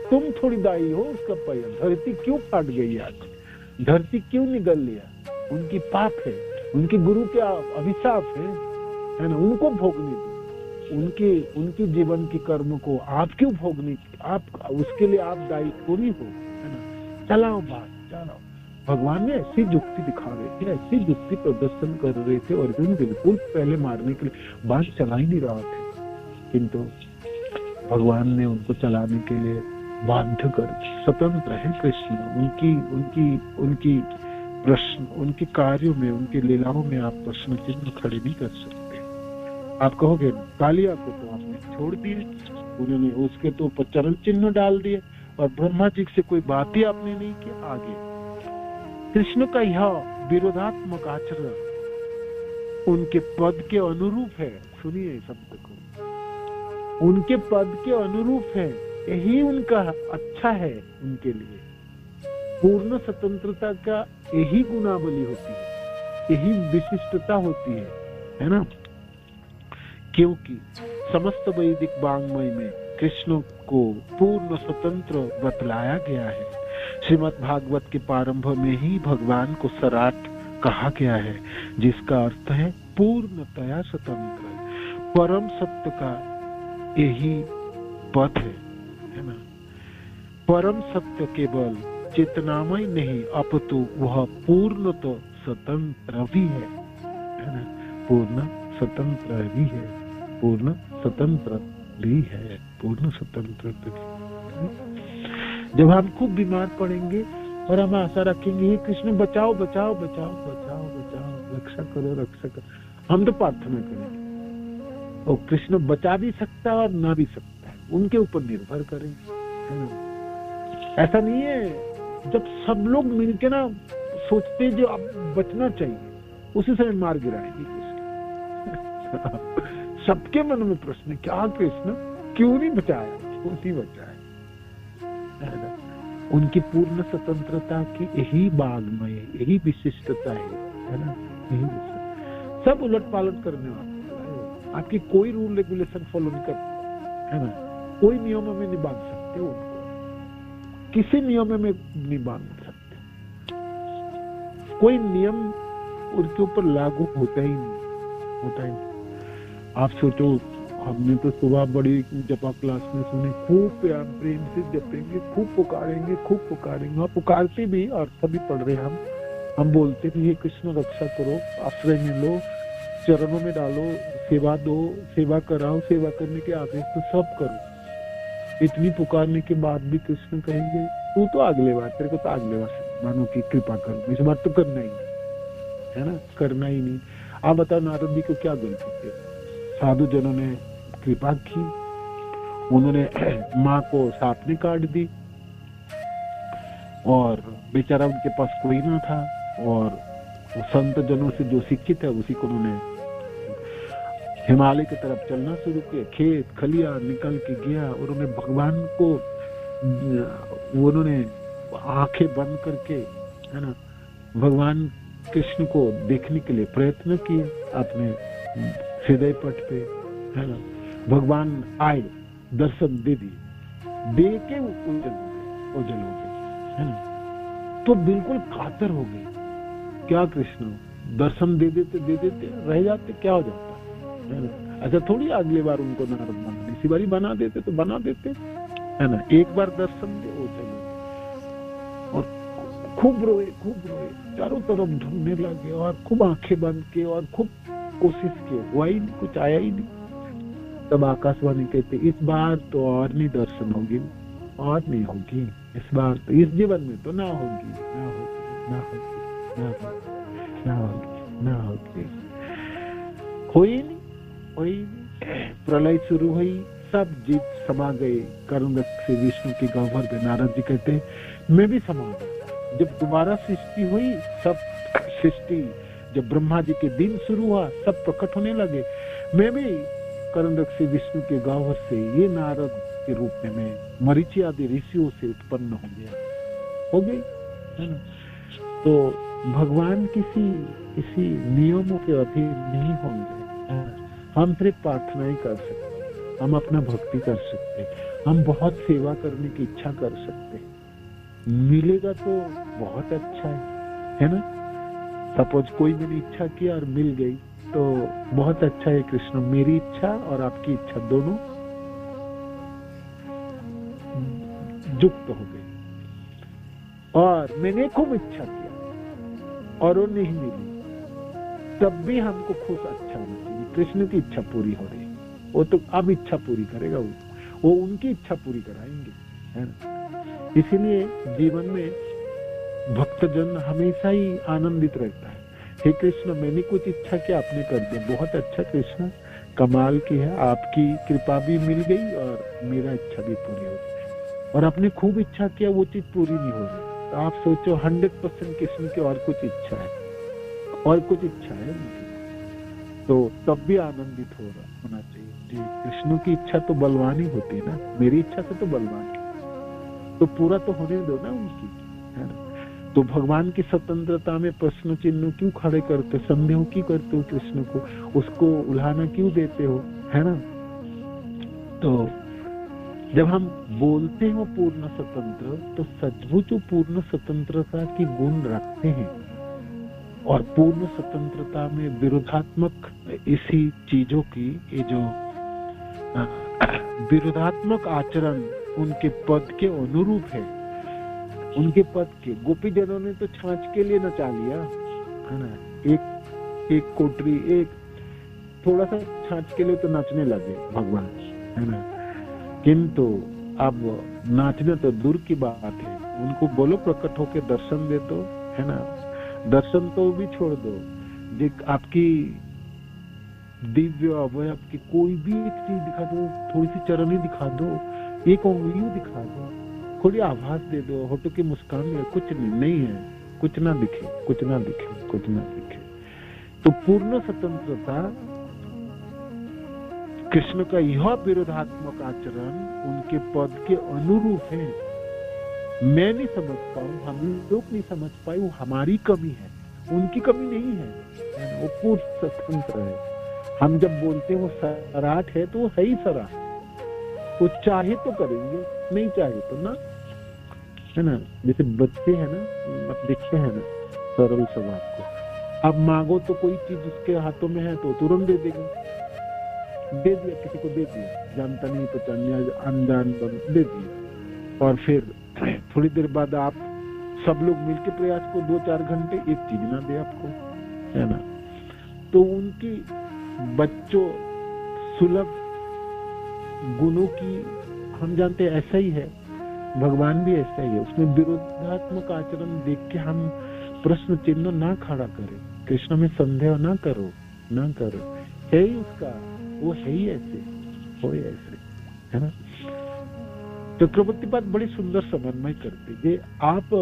तुम थोड़ी दाई हो उसका पहिया, धरती क्यों फाट गई, आज धरती क्यों निगल लिया, उनकी पाप है, उनके गुरु के अभिशाप है ना, उनको भोगने दो, उनके जीवन की कर्म को आप क्यों भोगने, आप उसके लिए आप दायी थोड़ी हो, है ना। चलाओ बात, चलाओ। भगवान ने ऐसी युक्ति दिखा रहे थे, ऐसी युक्ति प्रदर्शन कर रहे थे, अर्जुन बिल्कुल पहले मारने के लिए बात चला ही नहीं रहा थे, किंतु भगवान ने उनको चलाने के लिए बाध्य कर, स्वतंत्र है कृष्ण, उनकी प्रश्न, उनके कार्यों में, उनके लीलाओं में आप प्रश्न चिन्ह खड़े नहीं कर सकते। आप कहोगे कालिया को तो आपने छोड़ दिए, उन्होंने उसके तो ऊपर चरण चिन्ह डाल दिए, और ब्रह्मा जी से कोई बात ही आपने नहीं किया। आगे कृष्ण का यह विरोधात्मक आचरण उनके पद के अनुरूप है, सुनिए शब्द को, उनके पद के अनुरूप है, यही उनका अच्छा है, उनके लिए पूर्ण स्वतंत्रता का यही गुणावली होती है, यही विशिष्टता होती है ना। क्योंकि समस्त वैदिक वाङ्मय में कृष्ण को पूर्ण स्वतंत्र बतलाया गया है। श्रीमद् भागवत के प्रारंभ में ही भगवान को सराट कहा गया है, जिसका अर्थ है पूर्णतया स्वतंत्र, परम सत्य का यही पथ है ना। परम सत्य केवल चेतनामय नहीं, अपितु वह पूर्ण तो स्वतंत्र भी है ना, पूर्ण स्वतंत्र भी है, पूर्ण स्वतंत्र भी है, पूर्ण स्वतंत्र भी। जब हम खूब बीमार पड़ेंगे और हम आशा रखेंगे हे कृष्ण बचाओ बचाओ बचाओ बचाओ बचाओ, रक्षा करो रक्षा करो, हम तो प्रार्थना करेंगे, और कृष्ण बचा भी सकता है और ना भी सकता है, उनके ऊपर निर्भर करेंगे, है ना। ऐसा नहीं है जब सब लोग मिलके ना सोचते जो अब बचना चाहिए, उसी समय मार गिराएंगे कृष्ण। सबके मन में प्रश्न, क्या कृष्ण क्यों नहीं बचाया, क्यों नहीं बचाया, है ना। उनकी पूर्ण स्वतंत्रता की यही वाङ्मय, यही विशिष्टता है ना, यही सब उलट पालट करने वाला, आपकी कोई रूल रेगुलेशन फॉलो नहीं करते, है ना, कोई नियम में नहीं बांध सकते उनको, किसी नियम में नहीं बांध सकते, कोई नियम उनके ऊपर लागू होता ही नहीं, होता ही नहीं। आप सोचो, हमने तो सुबह बड़ी जपा क्लास में सुने, खूब प्रेम से जपेंगे, खूब पुकारेंगे, और पुकारते भी, अर्थ भी पढ़ रहे हम बोलते भी हे कृष्ण रक्षा करो, आश्रय में लो, चरणों में डालो, सेवा दो, सेवा कराओ, सेवा करने के आदेश तो सब करो। इतनी पुकारने के बाद भी कृष्ण कहेंगे तू तो अगले बार, तेरे को तो अगले बार मानो की कृपा करो, इस बार तो करना ही नहीं, है ना, करना ही नहीं। आप बताओ नारद जी को क्या गलती थी, साधु जनों ने कृपा की, उन्होंने माँ को सांप ने काट दी, और बेचारा उनके पास कोई ना था, और संत जनों से जो शिक्षित है उसी को उन्होंने हिमालय की तरफ चलना शुरू किया, खेत खलिया निकल के गया, और उन्होंने भगवान को, उन्होंने आंखें बंद करके, है ना, भगवान कृष्ण को देखने के लिए प्रयत्न किए अपने हृदय पट पे, है ना। भगवान आए, दर्शन दे दिए, दे के ओझल हो गए, है ना, तो बिल्कुल कातर हो गए। क्या कृष्ण दर्शन दे देते रह जाते, क्या हो जाता, है ना। अच्छा थोड़ी अगली बार उनको नारद बना, इसी बारी बना देते तो बना देते, है ना। एक बार दर्शन दे, ओझल हो, और खूब रोए, चारों तरफ ढूंढने लगे और खूब आंखें बंद के और खूब कोशिश किए, हुआ ही नहीं, कुछ आया ही नहीं। तब आकाशवाणी कहते, इस बार तो और नहीं दर्शन होगी, और नहीं होगी, इस बार तो इस जीवन में तो ना होगी, ना होगी, ना होगी, ना होगी, ना होगी, ना होगी। हुई नहीं, हुई नहीं। प्रलय शुरू हुई, सब जीव समा गए करुण से विष्णु के गह्वर में। नारद जी कहते मैं भी समा गया। जब दोबारा सृष्टि हुई, सब सृष्टि, जब ब्रह्मा जी के दिन शुरू हुआ, सब प्रकट होने लगे। मैं भी करुण से विष्णु के गह्वर से ये नारद के रूप में मैं मरीचि आदि ऋषियों से उत्पन्न हो गया, हो गई, है ना। तो भगवान किसी नियमों के अधीन नहीं होंगे। हम सिर्फ प्रार्थना ही कर सकते, हम अपना भक्ति कर सकते, हम बहुत सेवा करने की इच्छा कर सकते। मिलेगा तो बहुत अच्छा है ना। सपोज कोई मैंने इच्छा किया और मिल गई तो बहुत अच्छा है कृष्ण। मेरी इच्छा और आपकी इच्छा दोनों युक्त हो गई, और मैंने खूब इच्छा किया और वो नहीं मिली, तब भी हमको खुश अच्छा होना चाहिए। कृष्ण की इच्छा पूरी हो रही, वो तो अब इच्छा पूरी करेगा, वो उनकी इच्छा पूरी कराएंगे, है ना। इसीलिए जीवन में भक्तजन हमेशा ही आनंदित रहता है। हे कृष्ण, मैंने कुछ इच्छा किया, आपने कर दिया, बहुत अच्छा कृष्ण, कमाल की है, आपकी कृपा भी मिल गई और मेरा इच्छा भी पूरी हो गई। और आपने खूब इच्छा किया, वो चीज पूरी नहीं हो रही, तो आप सोचो 100% कृष्ण की और कुछ इच्छा है, और कुछ इच्छा है उनकी, तो तब भी आनंदित होना चाहिए। कृष्ण की इच्छा तो बलवानी होती है ना, मेरी इच्छा से तो बलवानी, तो पूरा तो होने दो ना उनकी, है ना। तो भगवान की स्वतंत्रता में प्रश्न चिन्ह क्यों खड़े करते, संदेह क्यों करते हो कृष्ण को, उसको उल्हाना क्यों देते हो, है ना। तो जब हम बोलते हो पूर्ण स्वतंत्र, तो सचमुच पूर्ण स्वतंत्रता की गुण रखते हैं। और पूर्ण स्वतंत्रता में विरोधात्मक इसी चीजों की, ये जो विरोधात्मक आचरण उनके पद के अनुरूप है, उनके पद के। गोपी जनों ने तो छाछ के लिए नचा लिया, है ना। एक कोटरी, एक थोड़ा सा छाछ के लिए तो नाचने लगे भगवान, है ना। किंतु अब नाचने तो दूर की बात है, उनको बोलो प्रकट होके दर्शन दे दो, है ना। दर्शन तो भी छोड़ दो, आपकी दिव्य अवयव की कोई भी एक चीज दिखा दो, थोड़ी सी चरणी दिखा दो, एक उंगली दिखा दो, थोड़ी आभास दे दो, होठों की मुस्कान में कुछ नहीं है, कुछ ना दिखे, कुछ ना दिखे, कुछ ना दिखे। तो पूर्ण स्वतंत्रता, कृष्ण का यह विरोधात्मक आचरण उनके पद के अनुरूप है। मैं नहीं समझ पाऊं, हम लोग नहीं समझ पाए, वो हमारी कमी है, उनकी कमी नहीं है, वो पूर्ण स्वतंत्र है। हम जब बोलते हैं वो सराट है, तो वो है ही सराट, वो चाहे तो करेंगे, नहीं चाहे तो ना, है ना। जैसे बच्चे हैं ना, आप देखते हैं ना सरल स्वभाव को, अब मांगो तो कोई चीज उसके हाथों में है तो तुरंत दे देगा, दे दिया, किसी को दे दिया, जानता नहीं पहचान अनजान दे दिया, और फिर थोड़ी देर बाद आप सब लोग मिलकर प्रयास को 2-4 घंटे एक चीज ना दे आपको, है ना। तो उनकी बच्चों सुलभ गुणों की हम जानते हैं, ऐसा ही है भगवान भी, ऐसा ही है। उसमें विरोधात्मक आचरण देख के हम प्रश्न चिन्ह ना खड़ा करें, कृष्ण में संदेह ना करो, ना करो, है ही उसका, वो है ही ऐसे, हो ऐसे, है ना। चक्रवर्ती बात बड़ी सुंदर समन्वय करते, जे आप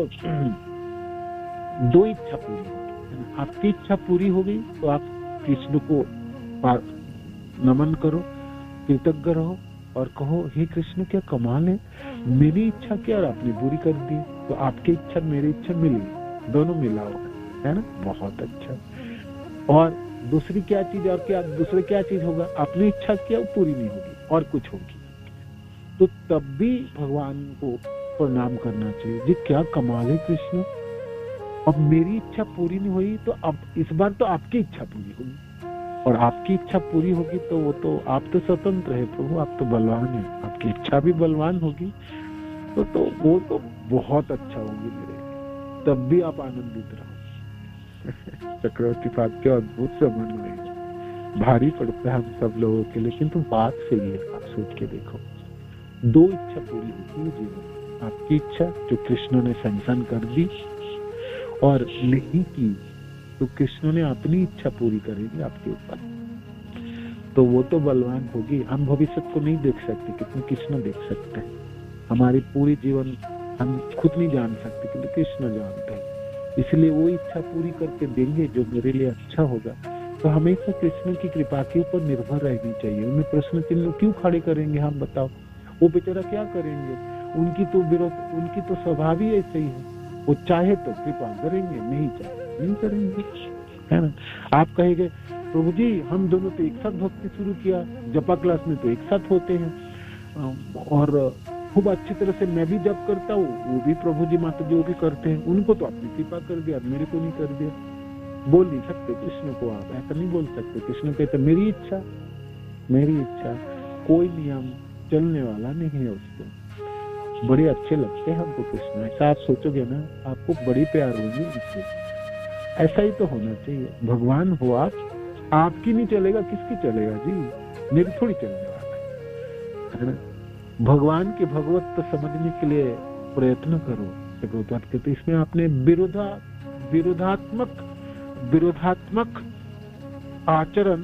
दो इच्छा पूरी हो, आपकी इच्छा पूरी हो गई तो आप कृष्ण को नमन करो, कृतज्ञ रहो और कहो, हे कृष्ण क्या कमाल है, मेरी इच्छा क्या और आपने पूरी कर दी, तो आपकी इच्छा मेरी इच्छा मिली, दोनों मिला हुआ है ना, बहुत अच्छा। और दूसरी क्या चीज, और क्या दूसरी क्या चीज होगा, आपने इच्छा किया वो पूरी नहीं होगी और कुछ होगी, तो तब भी भगवान को प्रणाम करना चाहिए, जी क्या कमाल है कृष्ण, अब मेरी इच्छा पूरी नहीं हुई तो अब इस बार तो आपकी इच्छा पूरी होगी, और आपकी इच्छा पूरी होगी तो वो तो आप तो स्वतंत्र है प्रभु, आप तो बलवान है, आपकी इच्छा भी बलवान होगी, तो वो तो बहुत अच्छा होगी मेरे, तब भी आप आनंदित रहो। चक्रवर्ती साहब के अद्भुत समन्वय भारी पड़ता है हम सब लोगों के लिए, लेकिन बात सही है। आप सोच के देखो, दो इच्छा पूरी होती है जीवन। आपकी इच्छा जो कृष्ण ने सैंक्शन कर दी, और नहीं की तो कृष्ण ने अपनी इच्छा पूरी करेगी आपके ऊपर। तो वो तो बलवान होगी। हम भविष्य को नहीं देख सकते, कितने कृष्ण देख सकते हैं। हमारी पूरी जीवन हम खुद नहीं जान सकते, किंतु कृष्ण जानते हैं। इसलिए वो इच्छा पूरी करके देंगे जो मेरे लिए अच्छा होगा। तो हमेशा कृष्ण की कृपा के ऊपर निर्भर रहनी चाहिए। उन्हें प्रश्न चिन्ह क्यों खड़े करेंगे हम, बताओ? वो बेचारा क्या करेंगे? उनकी तो स्वभाव ही ऐसे ही है। वो चाहे तो कृपा करेंगे, नहीं चाहे नहीं करेंगे, है ना। आप कहेंगे प्रभु जी हम दोनों तो एक साथ भक्ति शुरू किया, जपा क्लास में तो एक साथ होते हैं, और खूब अच्छी तरह से मैं भी जप करता हूँ, वो भी प्रभु जी माता जी वो भी करते हैं, उनको तो आपने कृपा कर दिया, मेरे को नहीं कर दिया। बोल नहीं सकते कृष्ण को, आप ऐसा नहीं बोल सकते। कृष्ण कहते मेरी इच्छा, मेरी इच्छा, कोई नियम चलने वाला नहीं है उसको। बड़े अच्छे लगते हैं हमको कृष्ण। ऐसा आप सोचोगे ना, आपको बड़ी प्यार होगी उनसे। ऐसा ही तो होना चाहिए। भगवान हो आप, आपकी नहीं चलेगा किसकी चलेगा जी? मेरी थोड़ी चलने वाला है ना। भगवान के भगवत तो समझने के लिए प्रयत्न करो। कहते इसमें आपने विरोधात्मक आचरण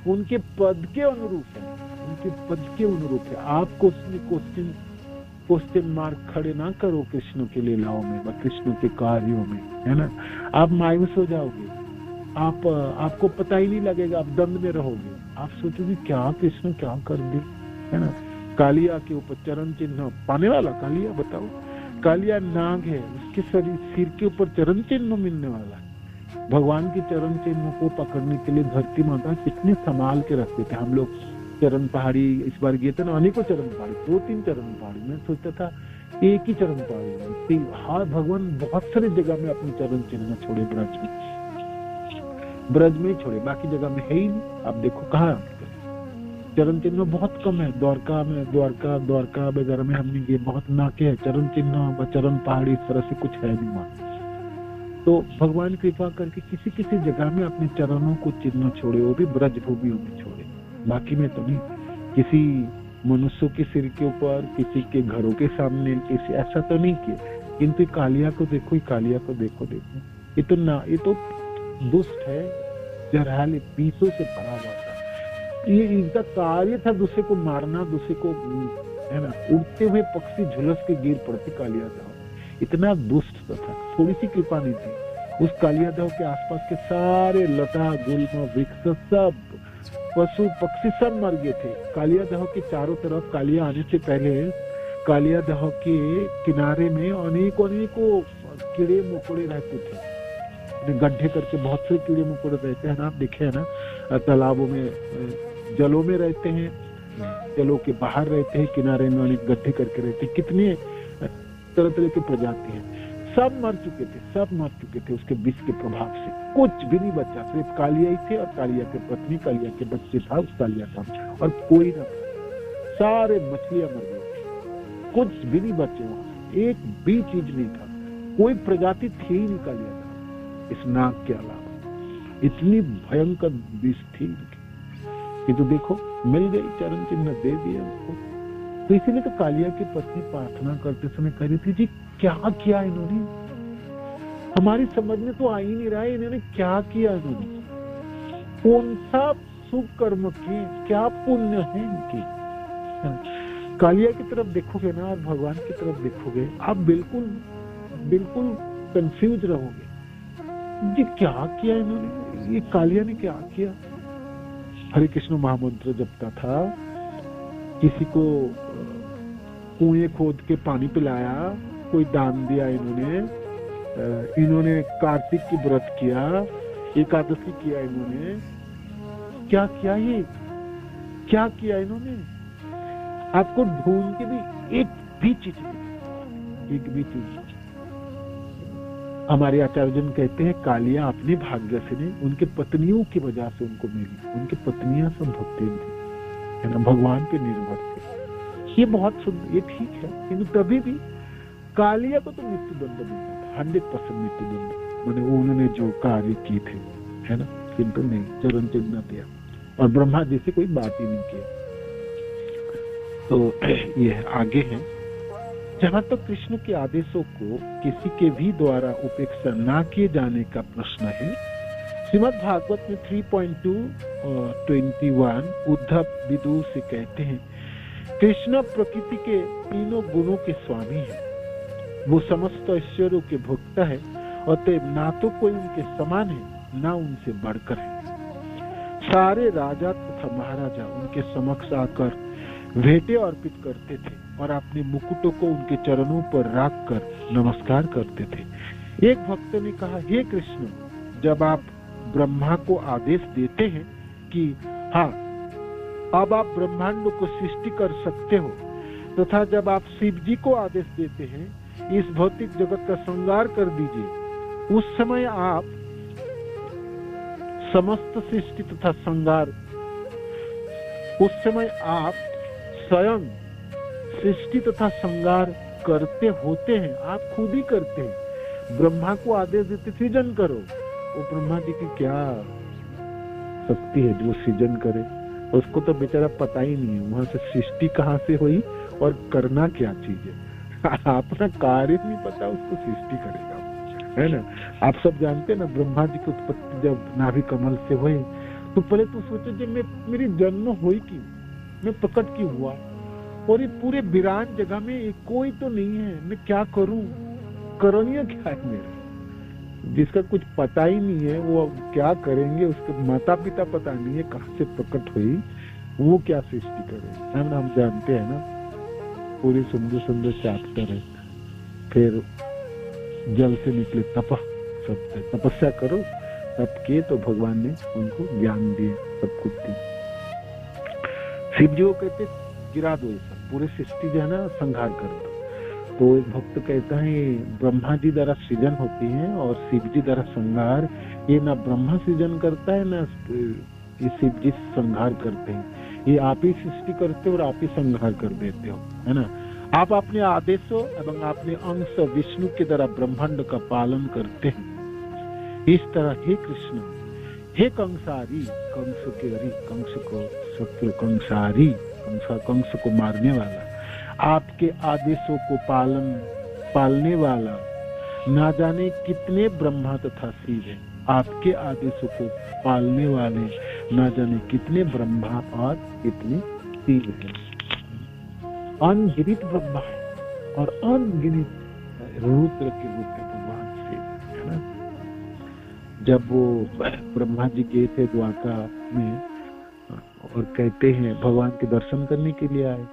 उनके पद के अनुरूप है, उनके पद के अनुरूप है। आप क्वेश्चन मार्क खड़े ना करो कृष्ण के लीलाओं में व कृष्ण के कार्यों में, है ना। आप मायूस हो जाओगे, आपको पता ही नहीं लगेगा, आप दंड में रहोगे। आप सोचोगे क्या कृष्ण क्या कर दे, है ना। कालिया के ऊपर चरण चिन्ह पाने वाला कालिया, बताओ। कालिया नाग है, उसके सिर के ऊपर चरण चिन्ह मिलने वाला है। भगवान के चरण चिन्ह को पकड़ने के लिए धरती माता कितने संभाल के रखते थे। हम लोग चरण पहाड़ी इस बार गए थे ना, अनेकों चरण पहाड़ी, 2-3 चरण पहाड़ी। मैं सोचता था एक ही चरण पहाड़ी। हाँ, भगवान बहुत सारी जगह में अपने चरण चिन्ह छोड़े, ब्रज में ही छोड़े, बाकी जगह में है ही नहीं। आप देखो कहाँ चरण चिन्ह बहुत कम है। द्वारका वगैरह में हमने ये बहुत नाके है, चरण चिन्ह व चरण पहाड़ी इस तरह से कुछ है नहीं वहाँ। तो भगवान कृपा करके किसी किसी जगह में अपने चरणों को चिन्ह छोड़े, वो भी ब्रज भूमियों में छोड़े, बाकी में तो नहीं। किसी मनुष्यों के सिर के ऊपर, किसी के घरों के सामने, किसी ऐसा तो नहीं किया। किंतु कालिया को देखो, कालिया को देखो, ये तो दुष्ट है, जरहाल पीसों से भरा हुआ था। ये इनका कार्य था दूसरे को मारना, दूसरे को, है ना। उड़ते हुए पक्षी झुलस के गिर पड़ते कालिया दाव, इतना दुष्ट था। थोड़ी सी कृपा नहीं थी। उस कालिया दाव के आसपास के सारे लता गुल्म वृक्ष सब पशु पक्षी सब मर गए थे। कालिया दाव के चारों तरफ, कालिया आने से पहले कालिया दाव के किनारे में अनेकों कीड़े मकोड़े रहते थे। गड्ढे करके बहुत से कीड़े मकोड़े रहते हैं ना, आप देखे है ना। तालाबों में, जलों में रहते हैं, जलों के बाहर रहते हैं, किनारे में अनेक गड्ढे करके रहते हैं। कितने तरह तरह की प्रजाति हैं, सब मर चुके थे उसके विष के प्रभाव से। कुछ भी नहीं बचा, सिर्फ कालिया ही थे और कालिया के पत्नी, कालिया के बच्चे था उस कालिया का, और कोई न था। सारे मछलियां मर गई, कुछ भी नहीं बचे वहां, एक भी चीज नहीं था, कोई प्रजाति थी ही नहीं कालिया इस नाग के अलावा। इतनी भयंकर विष थी कि तो देखो मिल गई, चरण चिन्ह दे दिया उनको। तो इसीलिए तो कालिया की पत्नी प्रार्थना करते समय कह रही थी, जी क्या किया इन्होंने, हमारी समझ में तो आ ही नहीं रहा है, इन्होंने क्या किया, इन्होंने कौन सा शुभ कर्म किए, क्या पुण्य है इनके। कालिया की तरफ देखोगे ना और भगवान की तरफ देखोगे, आप बिल्कुल कंफ्यूज रहोगे, जी क्या किया इन्होंने, ये कालिया ने क्या किया। हरे कृष्ण महामंत्र जपता था, किसी को कुएं खोद के पानी पिलाया, कोई दान दिया इन्होंने कार्तिक की व्रत किया, एकादशी किया इन्होंने, क्या किया, ये क्या किया इन्होंने। आपको ढूंढ के भी एक भी चीज नहीं। हमारे आचार्य जन कहते हैं कालिया अपने भाग्य से नहीं, उनके पत्नियों की वजह से उनको मिली। उनकी पत्नियां सब भक्ति थी, है ना, भगवान पे निर्भर थे। ये बहुत सुंदर, ये ठीक है, किंतु तभी भी कालिया को तो मृत्यु दंड मिलता था। 100% मृत्युदंड, मैंने उन्होंने जो कार्य की थे, है ना, किंतु नहीं, चरण चिन्ह न दिया और ब्रह्मा जी से कोई बात ही नहीं किया। तो ये आगे है, जहां तक कृष्ण के आदेशों को किसी के भी द्वारा उपेक्षा ना किए जाने का प्रश्न है, श्रीमद् भागवत में 3.2:21 उद्धव विदुर से कहते हैं, कृष्ण प्रकृति के तीनों गुणों के स्वामी हैं, वो समस्त ऐश्वर्यों के भोक्ता है, अतएव ना तो कोई उनके समान है ना उनसे बढ़कर है। सारे राजा तथा महाराजा उनके समक्ष आकर भेंटें अर्पित करते थे और अपने मुकुटों को उनके चरणों पर रख कर नमस्कार करते थे। एक भक्त ने कहा, हे कृष्ण, जब आप ब्रह्मा को आदेश देते हैं कि हाँ, अब आप ब्रह्मांड को सृष्टि कर सकते हो, तथा जब आप शिव जी को आदेश देते हैं इस भौतिक जगत का संहार कर दीजिए, उस समय आप समस्त सृष्टि तथा संहार, उस समय आप स्वयं सृष्टि तथा संहार करते होते हैं, आप खुद ही करते हैं। ब्रह्मा को आदेश देते सृजन करो, वो ब्रह्मा जी की क्या शक्ति है जो सृजन करे, उसको तो बेचारा पता ही नहीं है वहां से सृष्टि कहाँ से हुई और करना क्या चीज है। अपना कार्य नहीं पता, उसको सृष्टि करेगा, है ना। आप सब जानते हैं ना, ब्रह्मा जी की उत्पत्ति जब नाभि कमल से हुई तो पहले तो सोचो जब मेरी जन्म हुई क्यों, मैं प्रकट क्यों हुआ, और ये पूरे वीरान जगह में कोई तो नहीं है, मैं क्या करूं, करणीय क्या है मेरा। जिसका कुछ पता ही नहीं है वो क्या करेंगे, उसके माता पिता पता नहीं है कहाँ से प्रकट हुई, वो क्या सृष्टि करे, हम जानते हैं ना। पूरी सुंदर सुंदर चैप्टर है। फिर जल से निकले तप, सब तपस्या करो, तप किए तो भगवान ने उनको ज्ञान दिए, सब कुछ दी। शिव जी को कहते गिरा दो, ऐसा पूरे सृष्टि जो है ना संहार कर दो। तो एक भक्त कहता है ब्रह्मा जी द्वारा सृजन होती है और शिव जी द्वारा संहार, ये ना ब्रह्मा सृजन करता है ना ये शिव जी संहार करते हैं, ये आप ही सृष्टि करते हो और आप ही संहार कर देते हो, है ना। आप अपने आदेशों एवं अपने अंश विष्णु के द्वारा ब्रह्मांड का पालन करते हैं। इस तरह हे कृष्ण, हे कंसारी, कंस के हरि, कंस को शत्रु, कंसारी, कंस को मारने वाला, आपके आदेशों को पालने वाला, ना जाने कितने ब्रह्मा तथा शिव है। आपके आदेशों को पालने वाले ना जाने कितने ब्रह्मा और कितने शिव है। अनगिनत ब्रह्मा है और अनगिनत रुद्र के रूप में भगवान शिव, है ना। जब वो ब्रह्मा जी गए थे द्वारका में और कहते हैं भगवान के दर्शन करने के लिए आए,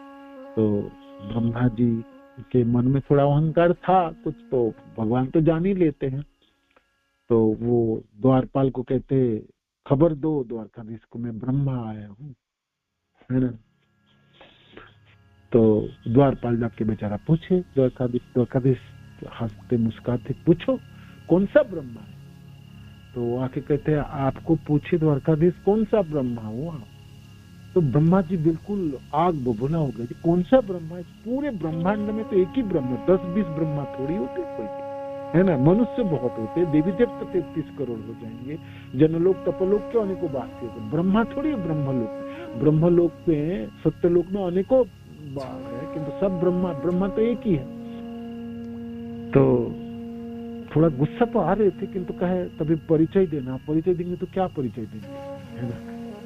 तो ब्रह्मा जी के मन में थोड़ा अहंकार था कुछ, तो भगवान तो जान ही लेते हैं। तो वो द्वारपाल को कहते खबर दो द्वारकाधीश को, मैं ब्रह्मा आया हूँ, है ना। तो द्वारपाल जाके बेचारा पूछे द्वारकाधीश हंसते मुस्कुराते, पूछो कौन सा ब्रह्मा है। तो आके कहते हैं आपको पूछे द्वारकाधीश कौन सा ब्रह्मा हुआ। तो ब्रह्मा जी बिल्कुल आग बबूला हो गए, कौन सा ब्रह्मा है, पूरे ब्रह्मांड में तो एक ही ब्रह्मा, 10-20 ब्रह्मा थोड़ी होते कोई, है ना। मनुष्य बहुत होते, देवी देवता 33 करोड़ हो जाएंगे, जनलोक तपलोक के अनेकों बात है, ब्रह्मा थोड़ी है। ब्रह्मलोक पे सत्यलोक में अनेकों बात है, किंतु सब ब्रह्मा तो एक ही है। तो थोड़ा गुस्सा तो आ रहे थे, किंतु कहे तभी परिचय देना, परिचय देंगे तो क्या परिचय देंगे, है ना।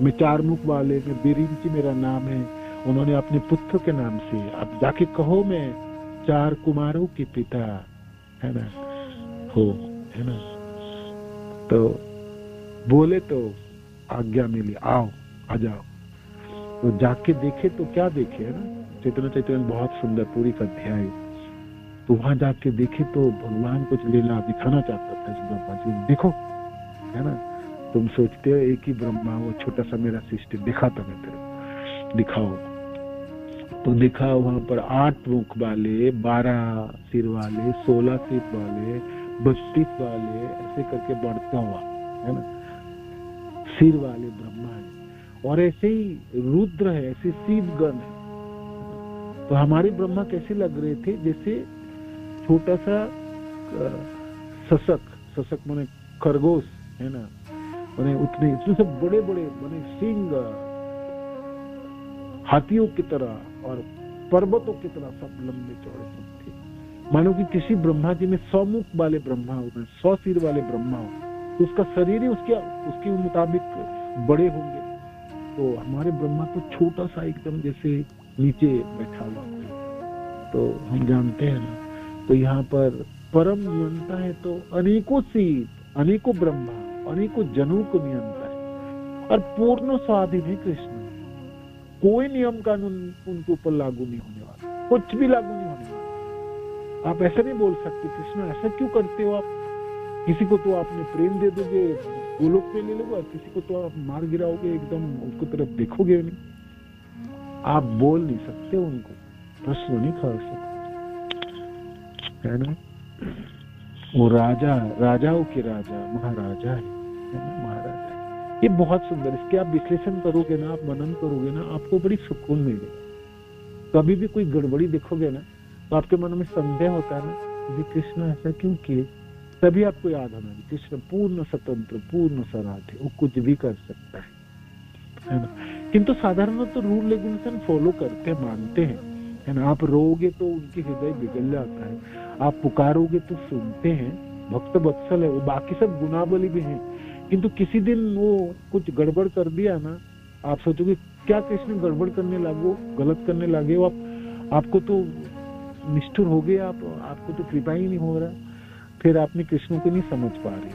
मैं 4 मुख वाले, मैं बिरिंची मेरा नाम है, उन्होंने अपने पुत्र के नाम से, अब जाके कहो मैं 4 कुमारों के पिता, है ना, हो, है ना। तो बोले तो आज्ञा मिली, आओ आ जाओ। तो जाके देखे तो क्या देखे, है ना। चैतन्य बहुत सुंदर पूरी का अध्याय। तो वहां जाके देखे तो भगवान कुछ लीला दिखाना चाहता था इस ब्रह्मा जी, देखो, है ना। तुम सोचते हो एक ही ब्रह्मा, वो छोटा सा मेरा सृष्टि दिखाता मैं तेरे, दिखाओ। तो दिखा वहां पर 8 मुख वाले, 12 सिर वाले, 16 सिर वाले, 32 वाले, ऐसे करके बढ़ता हुआ, है ना, सिर वाले ब्रह्मा है। और ऐसे ही रुद्र है, ऐसे शिवगण है। तो हमारे ब्रह्मा कैसे लग रहे थे, जैसे छोटा सा सशक माने खरगोश, है ना, माने उतने इतने सब बड़े बड़े माने सिंह हाथियों की तरह और पर्वतों की तरह सब लंबे चौड़े सब थे। मानो कि किसी ब्रह्मा जी में 100 मुख वाले ब्रह्मा हो, 100 सिर वाले ब्रह्मा हो, तो उसका शरीर ही उसके मुताबिक बड़े होंगे। तो हमारे ब्रह्मा तो छोटा सा एकदम जैसे नीचे बैठा हुआ है, तो हम जानते हैं ना। तो यहाँ पर परम नियंता है, तो अनेकों सिर, अनेकों ब्रह्मा, अनेकों जनों को नियंता है और पूर्ण स्वाधीन है कृष्ण। कोई नियम कानून उनके ऊपर लागू नहीं होने वाला, कुछ भी लागू नहीं होने वाला। आप ऐसा नहीं बोल सकते कृष्ण ऐसा क्यों करते हो आप, किसी को तो आपने प्रेम दे दोगे, गोलोक पे ले लोगे, और किसी को तो आप मार गिराओगे, एकदम उसको तरफ देखोगे नहीं। आप बोल नहीं सकते, उनको प्रश्न नहीं कर सकते, है ना। वो राजा, राजाओं के राजा, महाराजा है ना, महाराजा। ये बहुत सुंदर, इसके आप विश्लेषण करोगे ना, आप मनन करोगे ना, आपको बड़ी सुकून मिलेगा। कभी भी कोई गड़बड़ी देखोगे ना, तो आपके मन में संदेह होता है ना, ये कृष्ण ऐसा क्यों किए, तभी आपको याद होना है कृष्ण पूर्ण स्वतंत्र, पूर्ण स्वराज है, वो कुछ भी कर सकता है ना। किंतु साधारण तो रूल रेगुलेशन फॉलो करते, मानते हैं, है ना। आप रोओगे तो उनकी हृदय बिगड़ जाता है, आप पुकारोगे तो सुनते हैं, भक्त वत्सल है वो, बाकी सब गुनाबली भी हैं। किंतु किसी दिन वो कुछ गड़बड़ कर दिया ना, आप सोचोगे क्या कृष्ण गड़बड़ करने लागो, गलत करने लगे हो, आपको तो निष्ठुर हो गए, आपको तो कृपा ही नहीं हो रहा, फिर आपने कृष्ण को नहीं समझ पा रहे,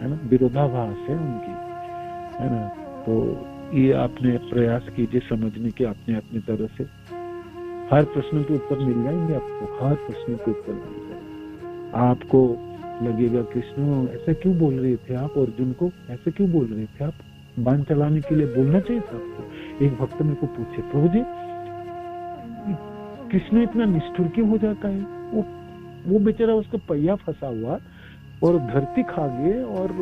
है ना, विरोधाभास है उनकी, है ना। तो ये आपने प्रयास कीजिए समझने के अपने अपनी तरह से, हर प्रश्न के उत्तर मिल जाएंगे आपको, हर प्रश्न के उत्तर मिल जाएंगे। आपको लगेगा कृष्ण ऐसा क्यों बोल रहे थे आप, अर्जुन को ऐसे क्यों बोल रहे थे आप, बाण चलाने के लिए बोलना चाहिए था आपको। एक भक्त मेरे को पूछे, प्रभु जी कृष्ण इतना निष्ठुर क्यों हो जाता है, वो बेचारा उसका पहिया फंसा हुआ और धरती खा गए, और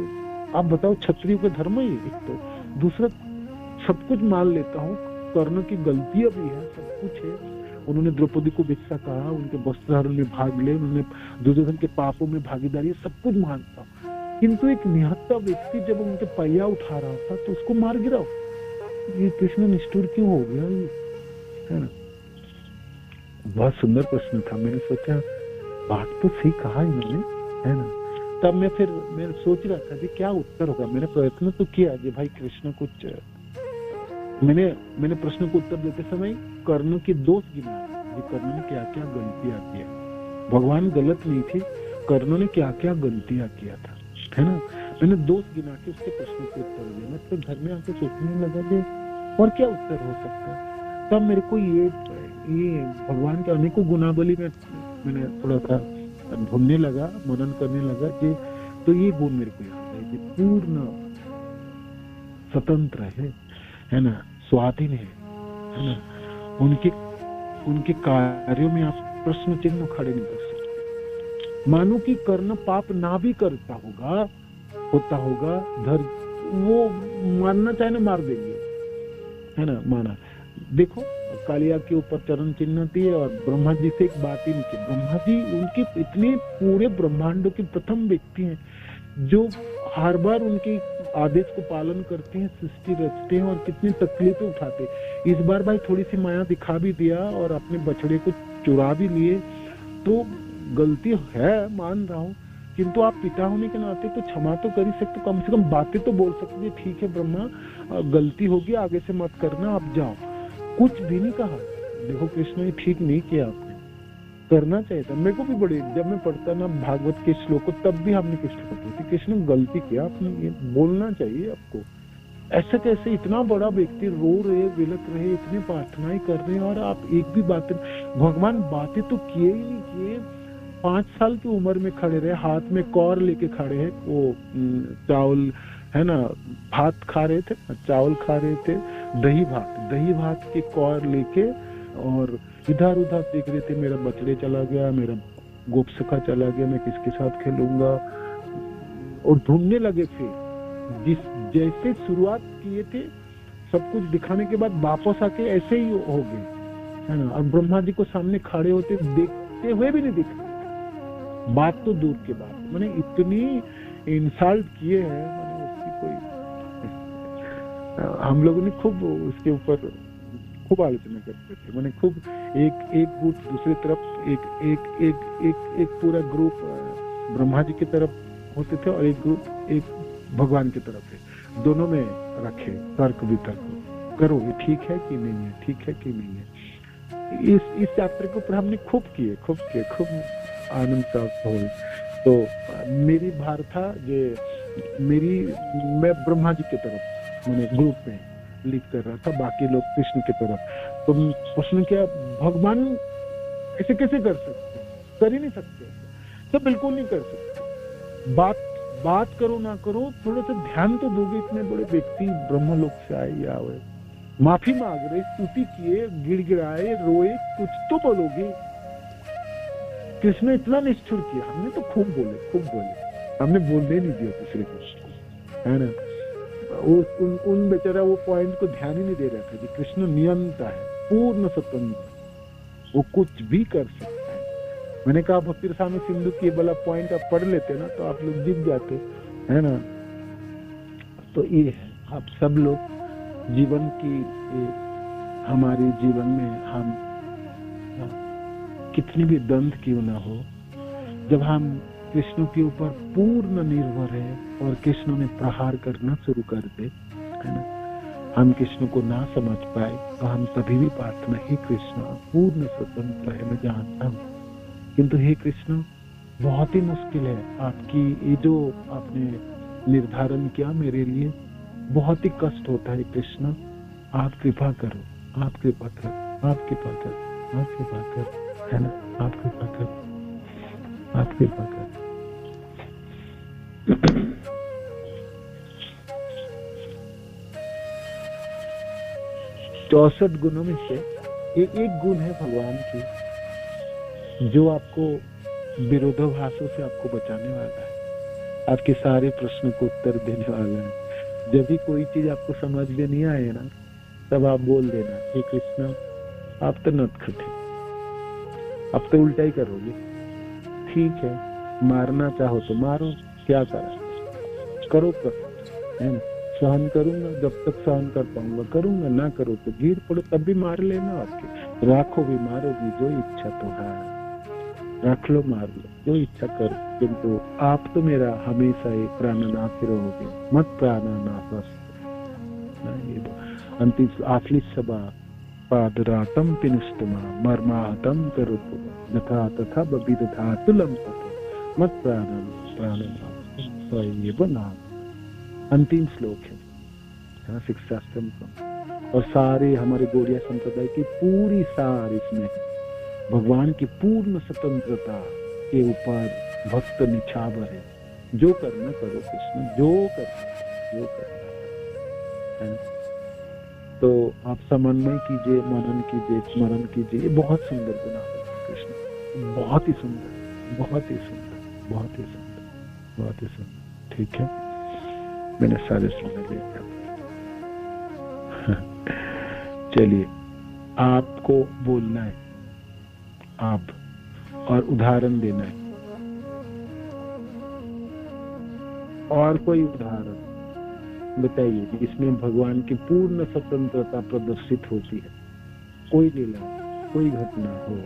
आप बताओ क्षत्रियों का धर्म ही एक, तो दूसरा सब कुछ मान लेता हूँ, कर्ण की गलतियां भी है, सब कुछ है, उन्होंने द्रौपदी को भिक्षा कहा, उनके वस्त्रहरण में भाग ले, उन्होंने दुर्योधन के पापों में भागीदारी, सब कुछ मानता हूँ, किंतु एक निहत्था व्यक्ति जब उनके पहिया उठा रहा था तो उसको मार गिराओ, ये कृष्ण निष्ठुर क्यों हो गया, ये है ना। बहुत सुंदर प्रश्न था, मैंने सोचा बात तो सही कहा इन्होंने, है ना। तब मैं सोच रहा था कि क्या उत्तर होगा, मैंने प्रयत्न तो किया कि भाई कृष्ण कुछ, मैंने प्रश्न को उत्तर देते समय कर्ण के दोष गिनाए, कर्ण ने क्या क्या गलतियां किया, भगवान गलत नहीं थे, कर्ण ने क्या क्या गलतियां किया था, है ना। मैंने दोष गिना के उसके प्रश्न को उत्तर दिया। मैं तो घर में आके सोचने लगा कि और क्या उत्तर हो सकता है। तब मेरे को ये भगवान के अनेकों गुणावली में मैंने थोड़ा सा ढूंढने लगा, मनन करने लगा कि तो ये गुण मेरे को याद है कि पूर्ण स्वतंत्र है ना, स्वाधीन है ना, उनके कार्यों में आप प्रश्न चिन्ह खड़े नहीं कर सकते। मानो कि कर्ण पाप ना भी करता होता होगा, वो मारना चाहे ना मार देंगे, है ना, माना। देखो कालिया के ऊपर चरण चिन्ह थी, और ब्रह्मा जी से एक बात ही नहीं की। ब्रह्मा जी उनके इतने पूरे ब्रह्मांडों के प्रथम व्यक्ति हैं जो हर बार उनके आदेश को पालन करते हैं, सृष्टि रचते हैं और कितनी तकलीफें उठाते हैं। इस बार भाई थोड़ी सी माया दिखा भी दिया और अपने बछड़े को चुरा भी लिए, तो गलती है मान रहा हूँ, किंतु आप पिता होने के नाते तो क्षमा तो कर ही सकते, कम से कम बातें तो बोल सकते, ठीक है ब्रह्मा गलती होगी, आगे से मत करना, आप जाओ। कुछ भी नहीं कहा। देखो कृष्ण ने ठीक नहीं किया, आपने करना चाहिए था। मेरे को भी बड़ी, जब मैं पढ़ता ना भागवत के श्लोक, तब भी हमने कृष्ण को कहते कृष्ण गलती किया, आपने ये बोलना चाहिए आपको। ऐसे कैसे इतना बड़ा व्यक्ति रो रहे, विलक रहे, इतनी प्रार्थनाएं कर रहे हैं और आप एक भी बात, भगवान बातें तो किए ही नहीं किए। 5 साल की उम्र में खड़े रहे, हाथ में कौर लेके खड़े हैं, वो चावल है ना, भात खा रहे थे, चावल खा रहे थे, दही भात की कौर लेके, और इधर उधर देख रहे थे, मेरा बछड़े चला गया, मेरा गोपसखा चला गया, मैं किसके साथ खेलूंगा, और ढूंढने लगे। फिर जैसे शुरुआत किए थे सब कुछ दिखाने के बाद वापस आके ऐसे ही हो गए, है ना। और ब्रह्मा जी को सामने खड़े होते देखते हुए भी नहीं दिख रहे, बात तो दूर की बात, मैंने इतनी इंसल्ट किए हैं, मैंने उसकी कोई, हम लोगों ने खूब उसके ऊपर खूब आलोचना करते थे। मैंने खूब एक गुट दूसरी तरफ, एक पूरा ग्रुप ब्रह्मा जी की तरफ होते थे और एक ग्रुप एक भगवान की तरफ है, दोनों में रखे तर्क वितर्क, करो ये ठीक है कि नहीं है, ठीक है कि नहीं है। इस चैप्टर के ऊपर हमने खूब आनंद प्राप्त हो। तो मेरी भार था जे मैं ब्रह्मा जी की तरफ मैंने ग्रुप में लीड कर रहा था, बाकी लोग कृष्ण की तरफ। तो प्रश्न क्या, भगवान ऐसे कैसे कर सकते, कर ही नहीं सकते, तो बिल्कुल नहीं कर सकते। बात करो ना करो, थोड़ा सा ध्यान तो दोगे, इतने बड़े व्यक्ति ब्रह्मलोक से आए या आए, माफी मांग रहे, स्तुति किए, गिड़गिड़ाए, रोए, कुछ तो बोलोगे। कृष्ण इतना निष्ठुर किया, हमने तो खूब बोले, हमने बोलने नहीं दिया दूसरे को, है ना। उन बेचारा वो पॉइंट को ध्यान ही नहीं दे रहा था कि कृष्ण नियंता है, पूर्ण स्वतंत्र, वो कुछ भी कर सकता है। मैंने कहा भक्ति रसायन सिंधु की वाला पॉइंट आप पढ़ लेते ना तो आप लोग जीत जाते, है ना। तो ये है, आप सब लोग जीवन की, हमारे जीवन में हम कितनी भी द्वंद क्यों ना हो, जब हम कृष्ण के ऊपर पूर्ण निर्भर है और कृष्ण ने प्रहार करना शुरू कर दे, है ना, हम कृष्ण को ना समझ पाए, तो हम तभी भी प्रार्थना, हे कृष्ण पूर्ण स्वतंत्र है, मैं जानता हूँ, किंतु हे कृष्ण बहुत ही मुश्किल है, आपकी ये जो आपने निर्धारण किया मेरे लिए बहुत ही कष्ट होता है कृष्ण, आप कृपा करो, आप कृपा करो, आप कृपा करो, आप कृपा करो, है ना, आप कृपा करो, आप कृपा करो। 64 गुणों में से एक गुण है भगवान की, जो आपको विरोधाभासों से आपको बचाने वाला है, आपके सारे प्रश्न को उत्तर देने वाला है। जब भी कोई चीज आपको समझ में नहीं आए ना, तब आप बोल देना, हे कृष्ण आप तो नटखट है, आप तो उल्टा ही करोगे, ठीक है, मारना चाहो तो मारो, क्या करो, है ना, सहन करूंगा, जब तक सहन कर पाऊंगा करूंगा, ना करो तो गिर पड़ो तब भी मार लेना, आपके राखो भी मारोगी, जो इच्छा तो है, रख लो मार लो, जो इच्छा करो, किंतु आप तो मेरा हमेशा एक प्राणनाथ रहोगे, मत प्राणनाथ। अंतिम आखिरी सभा पादरातम पिनुष्टमा मर्माहतम करोतु यथा तथा बबिदधातुलम पते मत प्राणनाथ। अंतिम श्लोक है शिक्षाश्रम का, और सारे हमारे गौड़िया संप्रदाय की पूरी सार इसमें है। भगवान की पूर्ण स्वतंत्रता के ऊपर भक्त निछावर है, जो करना करो कृष्ण, जो करना है। तो आप समन्वय कीजिए, मनन कीजिए, स्मरण कीजिए, ये बहुत सुंदर गुण है कृष्ण, बहुत ही सुंदर, बहुत ही सुंदर, बहुत ही सुंदर, बहुत ही सुंदर। ठीक है, मैंने सारे सुन लिए। चलिए, आपको बोलना है आप, और उदाहरण देना है, और कोई उदाहरण बताइए इसमें भगवान की पूर्ण स्वतंत्रता प्रदर्शित होती है, कोई लीला, कोई घटना हो,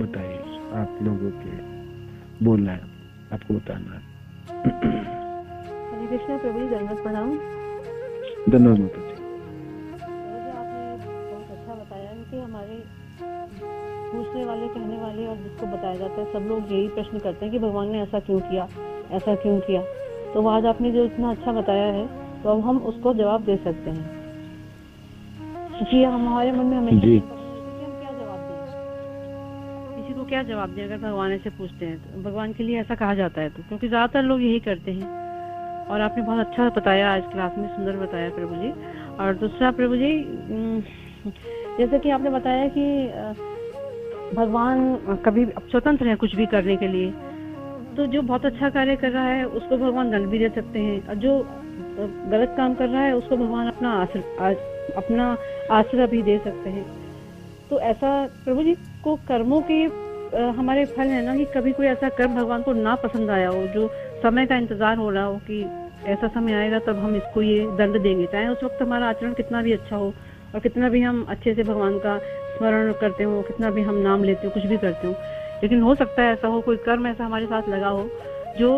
बताइए, आप लोगों के बोलना है, आपको बताना है।
हरे कृष्ण प्रभु जी, धन्यवाद प्रणाम।
धन्यवाद माता जी।
आपने बहुत अच्छा बताया कि हमारे पूछने वाले, कहने वाले और जिसको बताया जाता है, सब लोग यही प्रश्न करते हैं कि भगवान ने ऐसा क्यों किया, ऐसा क्यों किया। तो आज आपने जो इतना अच्छा बताया है, तो अब हम उसको जवाब दे सकते हैं, क्योंकि हमारे मन में हमेशा हम क्या जवाब दें, किसी को क्या जवाब दें अगर भगवान ऐसे पूछते हैं। तो भगवान के लिए ऐसा कहा जाता है, तो क्योंकि ज्यादातर लोग यही करते हैं। और आपने बहुत अच्छा बताया आज क्लास में, सुंदर बताया प्रभु जी। और दूसरा प्रभु जी, जैसे कि आपने बताया कि भगवान कभी स्वतंत्र है कुछ भी करने के लिए, तो जो बहुत अच्छा कार्य कर रहा है उसको भगवान दंड भी दे सकते हैं, और जो गलत काम कर रहा है उसको भगवान अपना आश्रय भी दे सकते हैं। तो ऐसा प्रभु जी को कर्मों के हमारे फल है ना कि कभी कोई ऐसा कर्म भगवान को ना पसंद आया हो, जो समय का इंतजार हो रहा हो कि ऐसा समय आएगा तब हम इसको ये दंड देंगे, चाहे उस वक्त हमारा आचरण कितना भी अच्छा हो और कितना भी हम अच्छे से भगवान का स्मरण करते हो, कितना भी हम नाम लेते हो, कुछ भी करते हो, लेकिन हो सकता है ऐसा हो, कोई कर्म ऐसा हमारे साथ लगा हो जो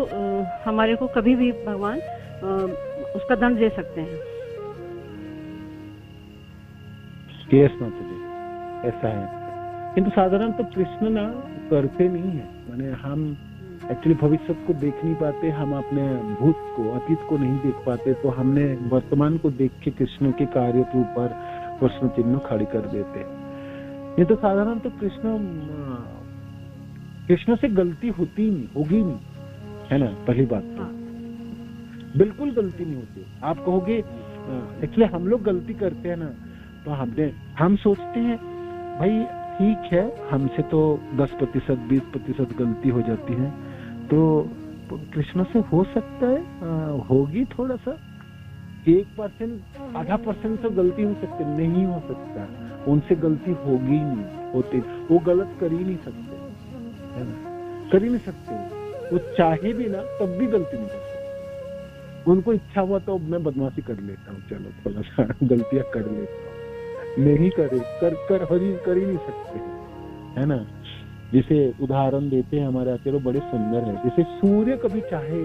हमारे को कभी भी भगवान उसका दंड दे सकते हैं।
यस माता ऐसा है, किंतु साधारण तो कृष्ण ना करते नहीं है। माने हम एक्चुअली भविष्य को देख नहीं पाते, हम अपने भूत को, अतीत को नहीं देख पाते, तो हमने वर्तमान को देख के कृष्ण के कार्यों के ऊपर प्रश्न चिन्ह खड़ी कर देते हैं। नहीं तो साधारण तो कृष्ण से गलती होती नहीं, होगी नहीं, है ना। पहली बात तो बिल्कुल गलती नहीं होती। आप कहोगे एक्चुअली हम लोग गलती करते हैं ना, तो हम सोचते हैं भाई ठीक है, हमसे तो 10% 20% गलती हो जाती है, तो कृष्ण से हो सकता है होगी थोड़ा सा 1%, आधा % तो गलती हो सकती, नहीं हो सकता, उनसे गलती होगी नहीं, होती वो गलत कर ही नहीं सकते, है ना, कर ही नहीं सकते। वो चाहे भी ना तब भी गलती नहीं कर सकते। उनको इच्छा हुआ तो मैं बदमाशी कर लेता हूँ, चलो थोड़ा सा गलतियां कर लेता हूँ, नहीं कर ही नहीं सकते, है ना। जैसे उदाहरण देते हैं हमारे आचार्य, बड़े सुंदर है। जैसे सूर्य कभी चाहे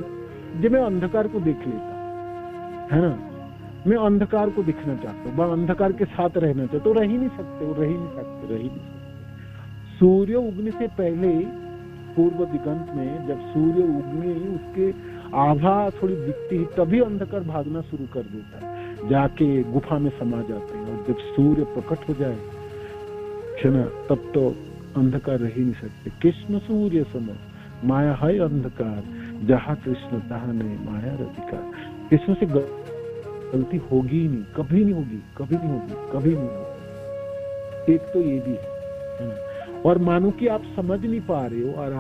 जब मैं अंधकार को देख लेता, है ना, मैं अंधकार को दिखना चाहता हूँ, अंधकार के साथ रहना चाहता, तो रह ही नहीं सकते, वो रह ही नहीं सकते। सूर्य उगने से पहले पूर्व दिगंत में जब सूर्य उगने उसके आभा थोड़ी दिखती है, तभी अंधकार भागना शुरू कर देता है, जाके गुफा में समा जाते हैं। और जब सूर्य प्रकट हो जाए, है ना, तब तो अंधकार रह ही नहीं सकते। कृष्ण सूर्य सम माया है अंधकार, जहाँ कृष्ण तहाँ नहीं माया अधिकार। कृष्ण से गलती होगी ही नहीं, कभी नहीं होगी, कभी नहीं होगी, कभी नहीं होगी। एक तो ये भी है ना। और मानो कि आप समझ नहीं पा रहे हो और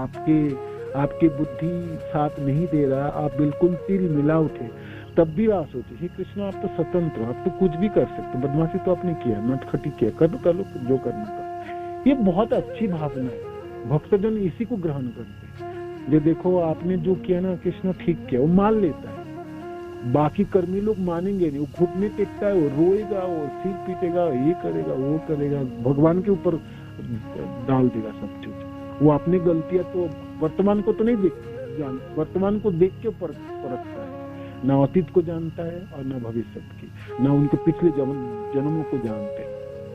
आपके बुद्धि साथ नहीं दे रहा, आप बिल्कुल तिल मिला उठे, तब भी आप सोचे हे कृष्ण आप तो स्वतंत्र हो, आप तो कुछ भी कर सकते, बदमाशी तो आपने किया, नटखटी किया, कर लो जो करना था। ये बहुत अच्छी भावना है, भक्तजन इसी को ग्रहण करते हैं। ये देखो आपने जो किया ना कृष्ण ठीक किया, वो मान लेता है। बाकी कर्मी लोग मानेंगे नहीं, वो घुटने टेकता है, वो रोएगा, वो सिर पीटेगा, ये करेगा, वो करेगा, भगवान के ऊपर डाल देगा सब चीज। वो अपनी गलतियां तो वर्तमान को तो नहीं देखता, वर्तमान को देख के परखता है, ना अतीत को जानता है और ना भविष्य की, ना उनके पिछले जन्मों को जानते हैं,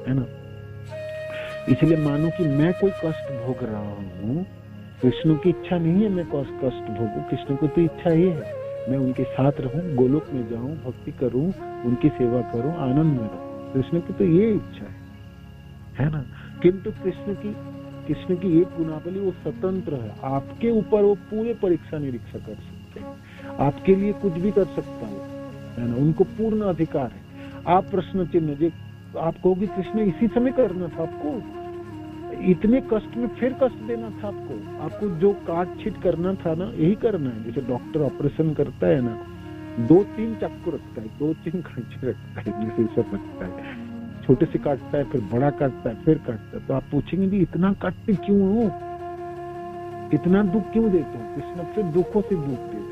है ना। इसलिए मानो कि मैं कोई कष्ट भोग रहा हूँ, कृष्ण की इच्छा नहीं है मैं कष्ट भोगूं, कृष्ण को तो इच्छा ये है मैं उनके साथ रहूं, गोलोक में जाऊं, भक्ति करूं, उनकी सेवा करूं, आनंद में रहूं। कृष्ण की तो ये इच्छा है ना। किंतु कृष्ण की एक गुणावली, वो स्वतंत्र है, आपके ऊपर वो पूरे परीक्षा निरीक्षा कर सकते हैं, आपके लिए कुछ भी कर सकता है ना, उनको पूर्ण अधिकार है। आप प्रश्न चिन्ह आप कहोगे कृष्ण इसी समय करना था आपको, इतने कष्ट में फिर कष्ट देना था आपको जो काट छीट करना था ना, यही करना है। जैसे डॉक्टर ऑपरेशन करता है ना, 2-3 चाकू रखता है, 2-3 खंचे रखता है, जैसे सब रखता है, छोटे से काटता है, फिर बड़ा काटता है, फिर काटता है। तो आप पूछेंगे इतना काटते क्यों हो, इतना दुख क्यों देते हो? कृष्ण फिर दुखों से दुख देते हैं।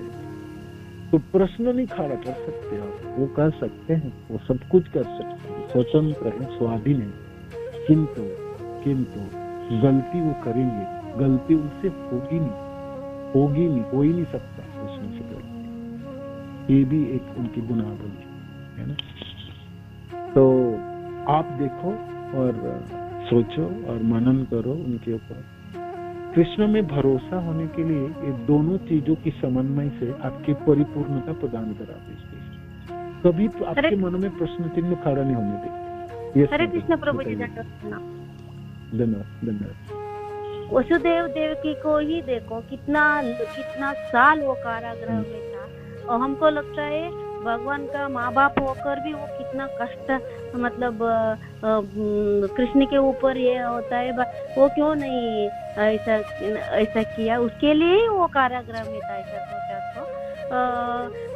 तो प्रश्न नहीं खड़ा कर सकते आप, वो कर सकते हैं, वो सब कुछ कर सकते हैं, स्वतंत्र है, स्वाधीन है। किंतु गलती वो करेंगे, गलती उनसे होगी नहीं, हो ही नहीं सकता कृष्ण से गलती। ये भी एक उनकी गुणावली है ना। तो आप देखो और सोचो और मनन करो उनके ऊपर। कृष्ण में भरोसा होने के लिए ये दोनों चीजों की समन्वय से आपकी परिपूर्णता प्रदान करा देती है। कभी तो आपके मन में प्रश्न चिन्ह खड़ा नहीं होने देते।
हरे कृष्ण प्रभु जी,
धन्यवाद।
वसुदेव देवकी को ही देखो, कितना साल वो कारागृह में था, और हमको लगता है भगवान का माँ बाप होकर भी वो कितना कष्ट, मतलब कृष्ण के ऊपर ये होता है, वो क्यों नहीं ऐसा किया, उसके लिए ही वो कारागृह में था, ऐसा सोचा।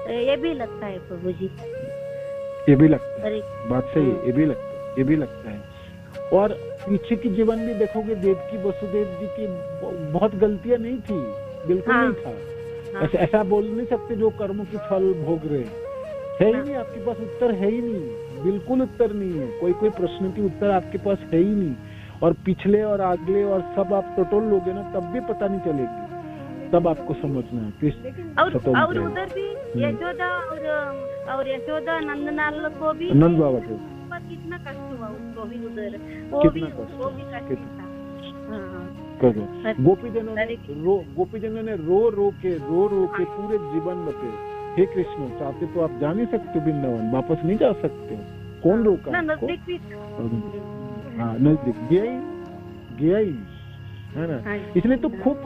तो ये भी लगता है प्रभु जी,
ये भी लगता है, बात सही है, ये भी लगता है। और पीछे की जीवन भी देखोगे, देवकी वसुदेव जी की बहुत गलतियां नहीं थी, बिल्कुल
हाँ।
नहीं था। ऐसा बोल नहीं सकते जो कर्मों की फल भोग रहे है ही नहीं, आपके पास उत्तर है ही नहीं, बिल्कुल उत्तर नहीं है। कोई प्रश्न की उत्तर आपके पास है ही नहीं। और पिछले और अगले और सब आप टटोल लोगे ना, तब भी पता नहीं चलेगी, तब आपको समझना है किस
और उधर भी यशोदा और यशोदा नंदलाल को भी
नंद बाबा के
कितना कष्ट हुआ उसको भी उधर, वो भी कष्ट था।
गोपीजनों ने रो के पूरे जीवन बचे। हे कृष्ण, चाहते तो आप जा नहीं सकते वृंदावन, वापस नहीं जा सकते, कौन रोका? हाँ, नजदीक गया ही है ना। इसलिए तो खूब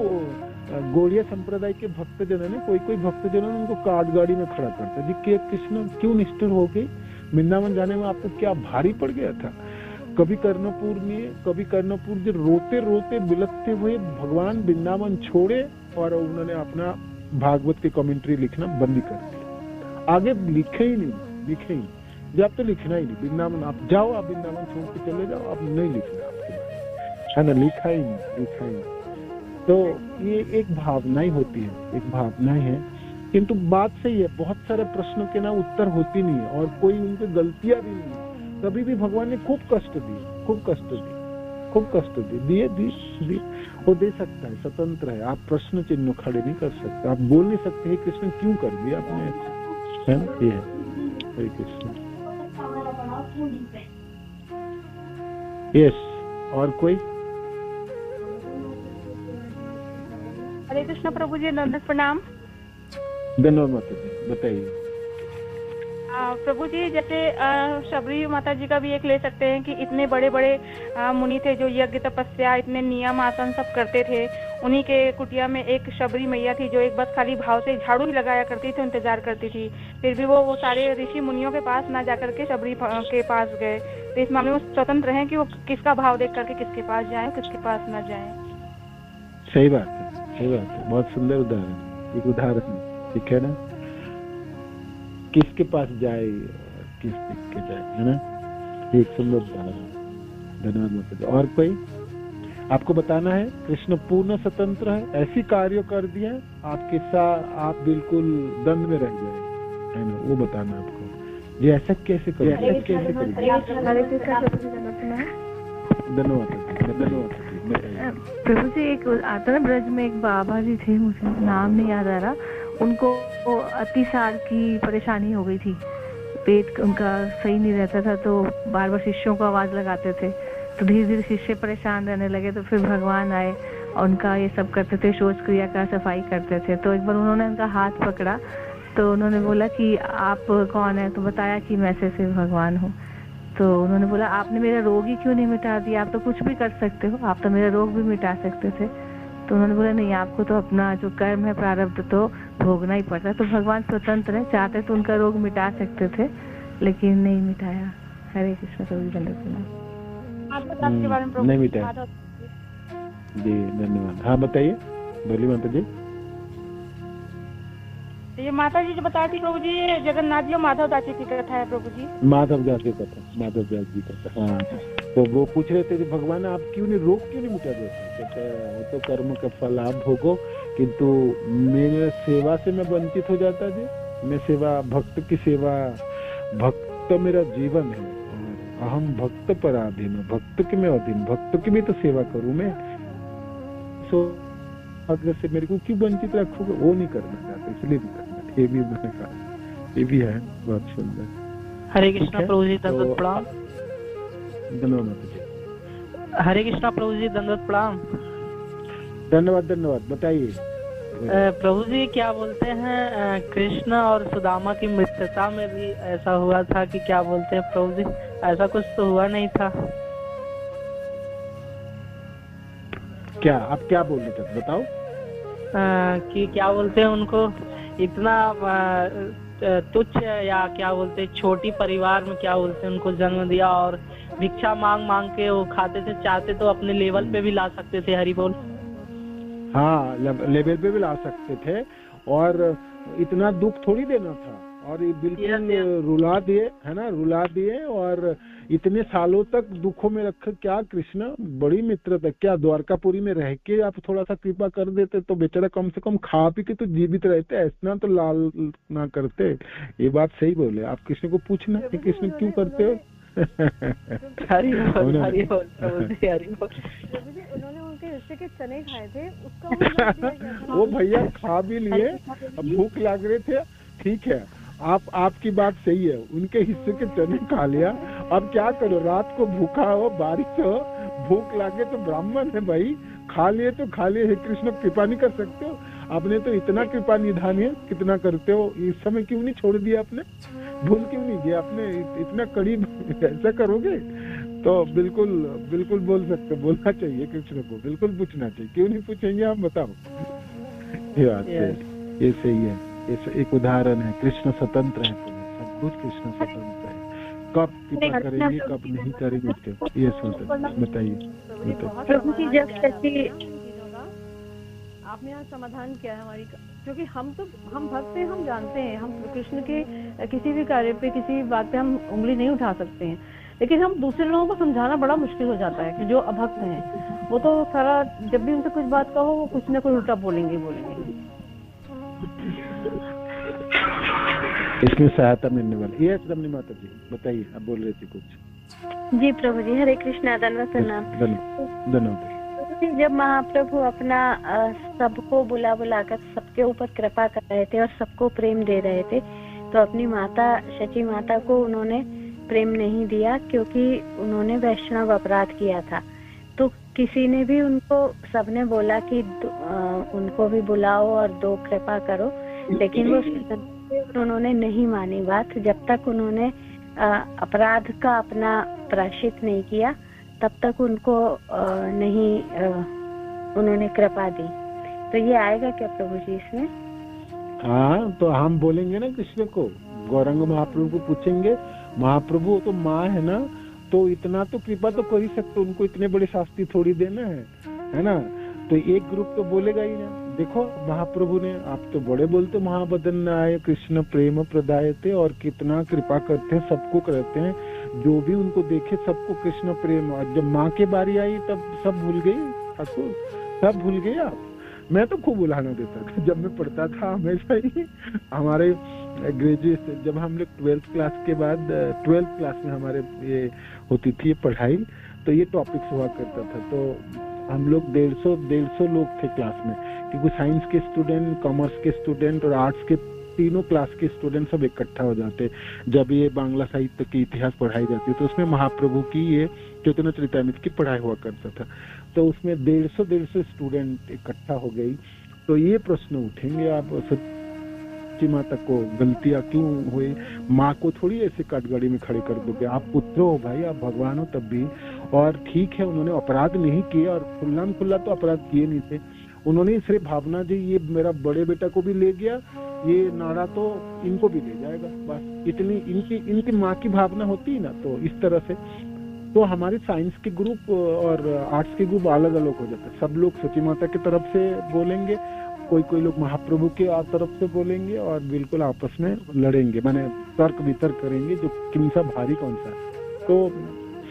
गौड़िया संप्रदाय के भक्तजनों ने, कोई भक्तजनों ने उनको काट गाड़ी में खड़ा करता जी कि कृष्ण क्यों निष्ठुर हो गए, वृंदावन जाने में आपको क्या भारी पड़ गया था? कभी कर्णपुर जो रोते बिलखते हुए भगवान वृंदावन छोड़े और उन्होंने अपना भागवत की कमेंट्री लिखना बंद कर दिया। आगे लिखे ही नहीं, जब आप तो लिखना ही नहीं, वृंदावन आप जाओ, आप वृंदावन छोड़ के चले जाओ, आप नहीं लिखना आपके बारे, है ना, लिखा ही नहीं। तो ये एक भावना ही होती है, एक भावना है। किंतु बात सही है, बहुत सारे प्रश्नों के ना उत्तर होती नहीं है और कोई उनकी गलतियां भी नहीं, तभी भी भगवान ने खूब कष्ट दिए। वो दे सकता है, स्वतंत्र है, आप प्रश्न चिन्ह खड़े नहीं कर सकते, आप बोल नहीं सकते कृष्ण क्यों कर दिया आपने, है ना? ये है हरे कृष्ण। यस, और कोई?
हरे कृष्ण प्रभु जी, नंदन प्रणाम।
धन्यवाद माता जी, बताइए।
प्रभु जी, जैसे शबरी माता जी का भी एक ले सकते हैं कि इतने बड़े मुनि थे जो यज्ञ तपस्या इतने नियम आसन सब करते थे। उन्हीं के कुटिया में एक शबरी मैया थी जो एक बस खाली भाव से झाड़ू ही लगाया करती थी, इंतजार करती थी। फिर भी वो सारे ऋषि मुनियों के पास ना जाकर के शबरी के पास गए। तो इस मामले में स्वतंत्र हैं कि वो किसका भाव देख करके किसके पास जाए, किसके पास ना जाए।
सही बात है, बहुत सुंदर उदाहरण, एक उदाहरण, ठीक है ना, किसके पास जाए, किस दिख के जाए, है ना, एक सुंदर उदाहरण। धन्यवाद माता जी। और कोई आपको बताना है? कृष्ण पूर्ण स्वतंत्र है, ऐसी कार्य कर दिया आपके साथ आप बिल्कुल दंड में रह गए, है ना, वो बताना आपको, ये ऐसा कैसे कर दिया, धन्यवाद।
प्रभु जी, एक आता ना ब्रज में एक बाबा जी थे, मुझे नाम नहीं याद आ रहा, उनको अतिसार की परेशानी हो गई थी, पेट उनका सही नहीं रहता था, तो बार बार शिष्यों को आवाज लगाते थे, तो धीरे धीरे शिष्य परेशान रहने लगे। तो फिर भगवान आए और उनका ये सब करते थे, शौच क्रिया का सफाई करते थे। तो एक बार उन्होंने उनका हाथ पकड़ा, तो उन्होंने बोला कि आप कौन है? तो बताया कि मैं से भगवान हूँ। तो उन्होंने बोला आपने मेरा रोग ही क्यों नहीं मिटा दिया, आप तो कुछ भी कर सकते हो, आप तो मेरा रोग भी मिटा सकते थे। तो उन्होंने बोला नहीं, आपको तो अपना जो कर्म है, प्रारब्ध तो भोगना ही पड़ता। तो भगवान स्वतंत्र है, चाहते तो उनका रोग मिटा सकते थे, लेकिन नहीं मिटाया। हरे कृष्ण प्रभु जी,
नहीं मिटाया जी, धन्यवाद। हाँ बताइए, बोलिए माता जी।
ये माता जी जो बता रही प्रभु जी, जगन्नाथ जी और माधव दास जी की कथा है प्रभु जी।
माधव दास जी कथा, हाँ। तो वो पूछ रहे थे कि भगवान आप क्यों नहीं, रोग क्यों नहीं मिटा देते? कहते वो तो कर्म का फल आप भोगो, किंतु मेरे सेवा से मैं वंचित हो जाता जी। मैं सेवा, भक्त की सेवा, भक्त मेरा जीवन है, अहम भक्त पराधीन, भक्त के मैं अधीन, भक्त की भी तो सेवा करूं मैं, सो अगर से मेरे को क्यों वंचित रखोगे? वो नहीं करना चाहते, इसलिए नहीं करना। ये भी मैंने कहा, ये भी है, बहुत सुंदर।
हरे कृष्णा प्रभु जी, दंडवत प्रणाम।
धन्यवाद।
हरे कृष्णा प्रभु जी, दंडवत प्रणाम।
धन्यवाद, बताइए
प्रभु जी। क्या बोलते हैं, कृष्ण और सुदामा की मित्रता में भी ऐसा हुआ था कि क्या बोलते हैं प्रभु जी, ऐसा कुछ तो हुआ नहीं था
क्या? आप क्या बोल रहे थे, बताओ।
कि क्या बोलते हैं उनको इतना तुच्छ या क्या बोलते हैं छोटी परिवार में क्या बोलते हैं उनको जन्म दिया, और भिक्षा मांग के वो खाते थे, चाहते तो अपने लेवल पे भी ला सकते थे। हरि बोल।
हाँ, लेवल पे भी ला सकते थे, और इतना दुख थोड़ी देना था। और ये बिल्कुल
Yes.
रुला दिए, है ना, रुला दिए। और इतने सालों तक दुखों में रखा। क्या कृष्ण बड़ी मित्रता, क्या द्वारकापुरी में रह के आप थोड़ा सा कृपा कर देते तो बेचारा कम से कम खा पी के तो जीवित रहते, ऐसा तो लाल ना करते। ये बात सही बोले आप। कृष्ण को पूछना कि कृष्ण क्यों करते हो।
हरि बोल, हरि बोल, प्रभु जी, हरि बोल।
प्रभु जी, उन्होंने उनके हिस्से के चने खाए थे, उसका उन्हें दिया गया था।
वो भैया खा भी लिए, अब भूख लग रहे थे, ठीक है, आपकी बात सही है, उनके हिस्से के चने खा लिया। अब क्या करो, रात को भूखा हो, बारिश हो, भूख लगे तो ब्राह्मण है भाई, खा लिए तो खा लिए। हे कृष्ण कृपा नहीं कर सकते हो? आपने तो इतना कृपा निधान है, कितना करते हो, इस समय क्यों नहीं छोड़ दिया आपने? भूल क्यों नहीं गया आपने? इतना करीब ऐसा करोगे? तो बिल्कुल बिल्कुल बोल सकते, बोलना चाहिए कृष्ण को, बिल्कुल पूछना चाहिए। क्यों नहीं पूछेंगे आप, बताओ। ये बात है, ये सही है। ये एक उदाहरण है, कृष्ण स्वतंत्र है, सब कुछ कृष्ण स्वतंत्र है। कब कृपा करेंगे कब नहीं करेंगे, ये सोच बताइए।
प्रभु जी, जब सच्ची
आपने यहाँ समाधान किया है हमारी, क्योंकि हम भक्त हैं, हम जानते हैं, हम कृष्ण के किसी भी कार्य पे, किसी भी बात पे हम उंगली नहीं उठा सकते हैं, लेकिन हम दूसरे लोगों को समझाना बड़ा मुश्किल हो जाता है कि जो अभक्त हैं, वो तो सारा जब भी उनसे कुछ बात कहो वो कुछ ना कुछ उल्टा बोलेंगे।
इसमें सहायता मिलने वाली। ये रमनी माता जी बताइए, आप बोल रहे थे कुछ।
जी प्रभु जी, हरे कृष्णा, धन्यवाद प्रणाम।
धन्यवाद।
जब महाप्रभु अपना सबको बुला बुलाकर सबके ऊपर कृपा कर रहे थे और सबको प्रेम दे रहे थे, तो अपनी माता शची माता को उन्होंने प्रेम नहीं दिया, क्योंकि उन्होंने वैष्णव अपराध किया था। तो किसी ने भी उनको, सबने बोला कि उनको भी बुलाओ और दो कृपा करो, लेकिन वो उन्होंने नहीं मानी बात। जब तक उन्होंने अपराध का अपना प्रायश्चित नहीं किया, तब तक उनको उन्होंने कृपा दी। तो ये आएगा क्या प्रभु जी इसमें?
हाँ, तो हम बोलेंगे ना कृष्ण को, गौरंग महाप्रभु को पूछेंगे, महाप्रभु तो माँ है ना, तो इतना तो कृपा तो कर ही सकते, उनको इतने बड़े शास्त्री थोड़ी देना है ना। तो एक ग्रुप तो बोलेगा ही ना। देखो महाप्रभु ने, आप तो बड़े बोलते, महाबदन आए कृष्ण प्रेम प्रदाय थे, और कितना कृपा करते हैं, सबको करते हैं, जो भी उनको देखे सबको कृष्ण प्रेम। और जब माँ की बारी आई तब सब भूल गई ठाकुर, सब भूल गए आप। मैं तो खूब उलाहना देता था जब मैं पढ़ता था, हमेशा ही हमारे ग्रेजुएट, जब हम लोग 12th क्लास के बाद 12th क्लास में हमारे ये होती थी पढ़ाई, तो ये टॉपिक्स हुआ करता था। तो हम लोग 150 लोग थे क्लास में, क्योंकि साइंस के स्टूडेंट, कॉमर्स के स्टूडेंट और आर्ट्स के तीनों क्लास के स्टूडेंट सब इकट्ठा हो जाते। जब ये बांग्ला साहित्य की इतिहास पढ़ाई जाती तो उसमें महाप्रभु की ये चैतन्य चरितामृत की पढ़ाई हुआ करता था। तो उसमें 150 स्टूडेंट इकट्ठा हो गई। तो ये प्रश्न उठेंगे, आप सच्ची माता को गलतियां क्यों हुई, माँ को थोड़ी ऐसे काटगाड़ी में खड़े कर दोगे। आप पुत्र हो भाई, आप भगवान हो तब भी। और ठीक है, उन्होंने अपराध नहीं किए, और खुल्लाम खुल्ला तो अपराध किए नहीं थे। उन्होंने सिर्फ भावना जी, ये मेरा बड़े बेटा को भी ले गया, ये नाड़ा तो इनको भी ले जाएगा, बस इतनी इनकी माँ की भावना होती है ना। तो इस तरह से तो हमारे साइंस के ग्रुप और आर्ट्स के ग्रुप अलग अलग हो जाते हैं। सब लोग सची माता की तरफ से बोलेंगे, कोई लोग महाप्रभु के तरफ से बोलेंगे, और बिल्कुल आपस में लड़ेंगे, माने तर्क वितर्क करेंगे, जो कौन सा भारी कौन सा। तो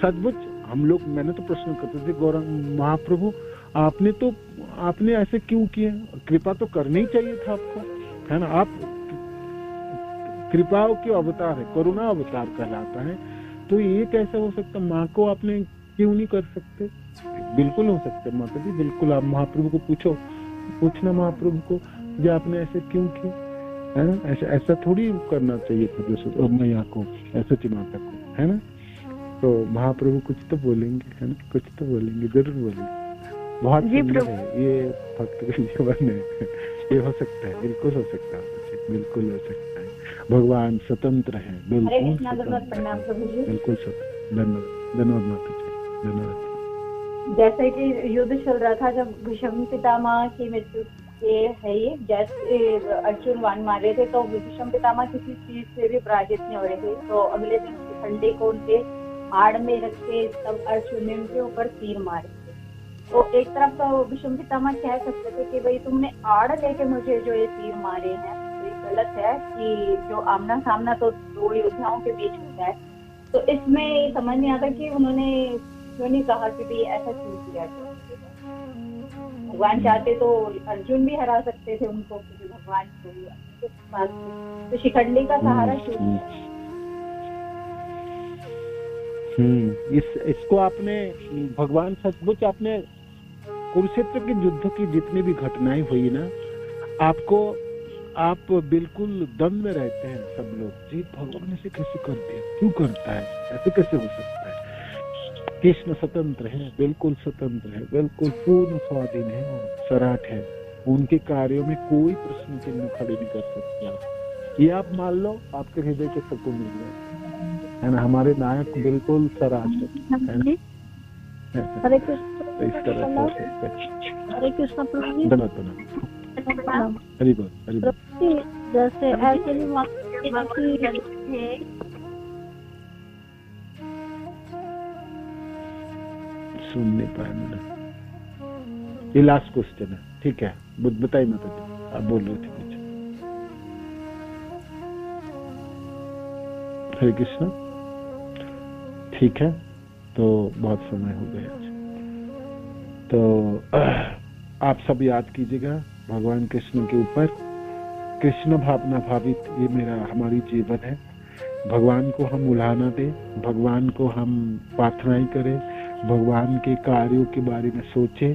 सचमुच हम लोग, मैंने तो प्रश्न करते थे, गौरंग महाप्रभु आपने ऐसे क्यों किए? कृपा तो करनी ही चाहिए था आपको, है ना। आप कृपा के अवतार है, करुणा अवतार कहलाता है। तो ये कैसे हो सकता? माँ को आपने क्यों नहीं कर सकते? बिल्कुल हो सकते माता जी, बिल्कुल। आप महाप्रभु को पूछना महाप्रभु को, जो आपने ऐसे क्यों किए, है ना। ऐसा थोड़ी करना चाहिए था मैया को, ऐसा माता को, है ना। तो महाप्रभु कुछ तो बोलेंगे, है ना, कुछ तो बोलेंगे, जरूर बोलेंगे। बहुत सुंदर है ये भक्त के जीवन है। ये हो सकता है, बिल्कुल हो सकता है, बिल्कुल हो सकता है। भगवान स्वतंत्र है, बिल्कुल बिल्कुल स्वतंत्र। धन्यवाद माता जी, धन्यवाद।
जैसे कि युद्ध चल रहा था, जब भीष्म पितामह की मृत्यु ये है, ये जैसे अर्जुन वन मारे थे, तो भीष्म पितामह किसी चीज से भी पराजित नहीं हो रहे थे। तो अगले दिन ठंडे को उनके हाड़ में रखे, तब अर्जुन ने उनके ऊपर तीर मारे। तो एक तरफ तो भीष्म पितामह कह सकते थे कि भाई तुमने आड़ लेके मुझे जो ये तीर मारे हैं, तो एक गलत है कि जो आमना सामना तो दो योद्धाओं के बीच होता है, तो इसमें समझ नहीं आता कि उन्होंने क्यों नहीं कहा कि भाई ऐसा क्यों किया। भगवान चाहते तो अर्जुन भी हरा सकते थे उनको, क्योंकि भगवान तो शिखंडी का सहारा क्यों।
इसको आपने भगवान सचमुच आपने कुरुक्षेत्र के युद्ध की जितनी भी घटनाएं हुई ना, आप बिल्कुल दम में रहते हैं सब लोग जी, भगवान ऐसे कैसे करते हैं, क्यों करता है, ऐसे कैसे हो सकता है। कृष्ण स्वतंत्र है, बिल्कुल स्वतंत्र है, बिल्कुल पूर्ण स्वाधीन है और सराट है, उनके कार्यों में कोई प्रश्न चिन्ह खड़े नहीं कर सकते आप। ये आप मान लो, आपके हृदय के सुकून मिल गए है ना। हमारे नायक बिल्कुल सराट है ना।
हरे कृष्ण।
तो इस तरह से हो सकता है।
हरे कृष्ण प्रभु जी।
हरि बोल, हरि बोल।
जैसे ऐसे भी
सुन नहीं पाया मैंने। ये लास्ट क्वेश्चन है, ठीक है, बताइए माता जी, आप बोल रहे थे कुछ। हरे कृष्ण। ठीक है, तो बहुत समय हो गया आज, तो आप सब याद कीजिएगा भगवान कृष्ण के ऊपर। कृष्ण भावना भावित ये हमारी जीवन है। भगवान को हम उल्हाना दें, भगवान को हम प्रार्थनाएं करें, भगवान के कार्यों के बारे में सोचें,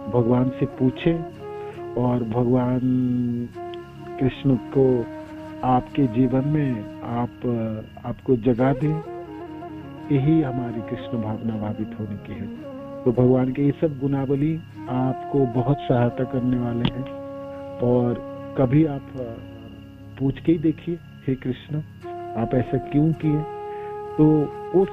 भगवान से पूछें और भगवान कृष्ण को आपके जीवन में आपको जगा दें। यही हमारी कृष्ण भावना भावित होने की है। तो भगवान के ये सब गुणावली आपको बहुत सहायता करने वाले हैं। और कभी आप पूछ के ही देखिए, हे कृष्ण आप ऐसा क्यों किए। तो उस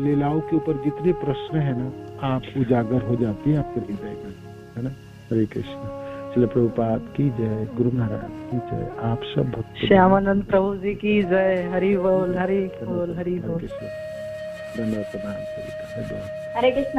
लीलाओं के ऊपर जितने प्रश्न है ना, आप उजागर हो जाती है आपके हृदय में, है ना। हरे कृष्ण। श्रील प्रभुपाद की जय, गुरु महाराज की जय, आप सब भक्त।
श्यामानंद प्रभु जी की जय। हरि बोल, हरि बोल, हरि बोल।
धन्यवाद।
हरे कृष्ण।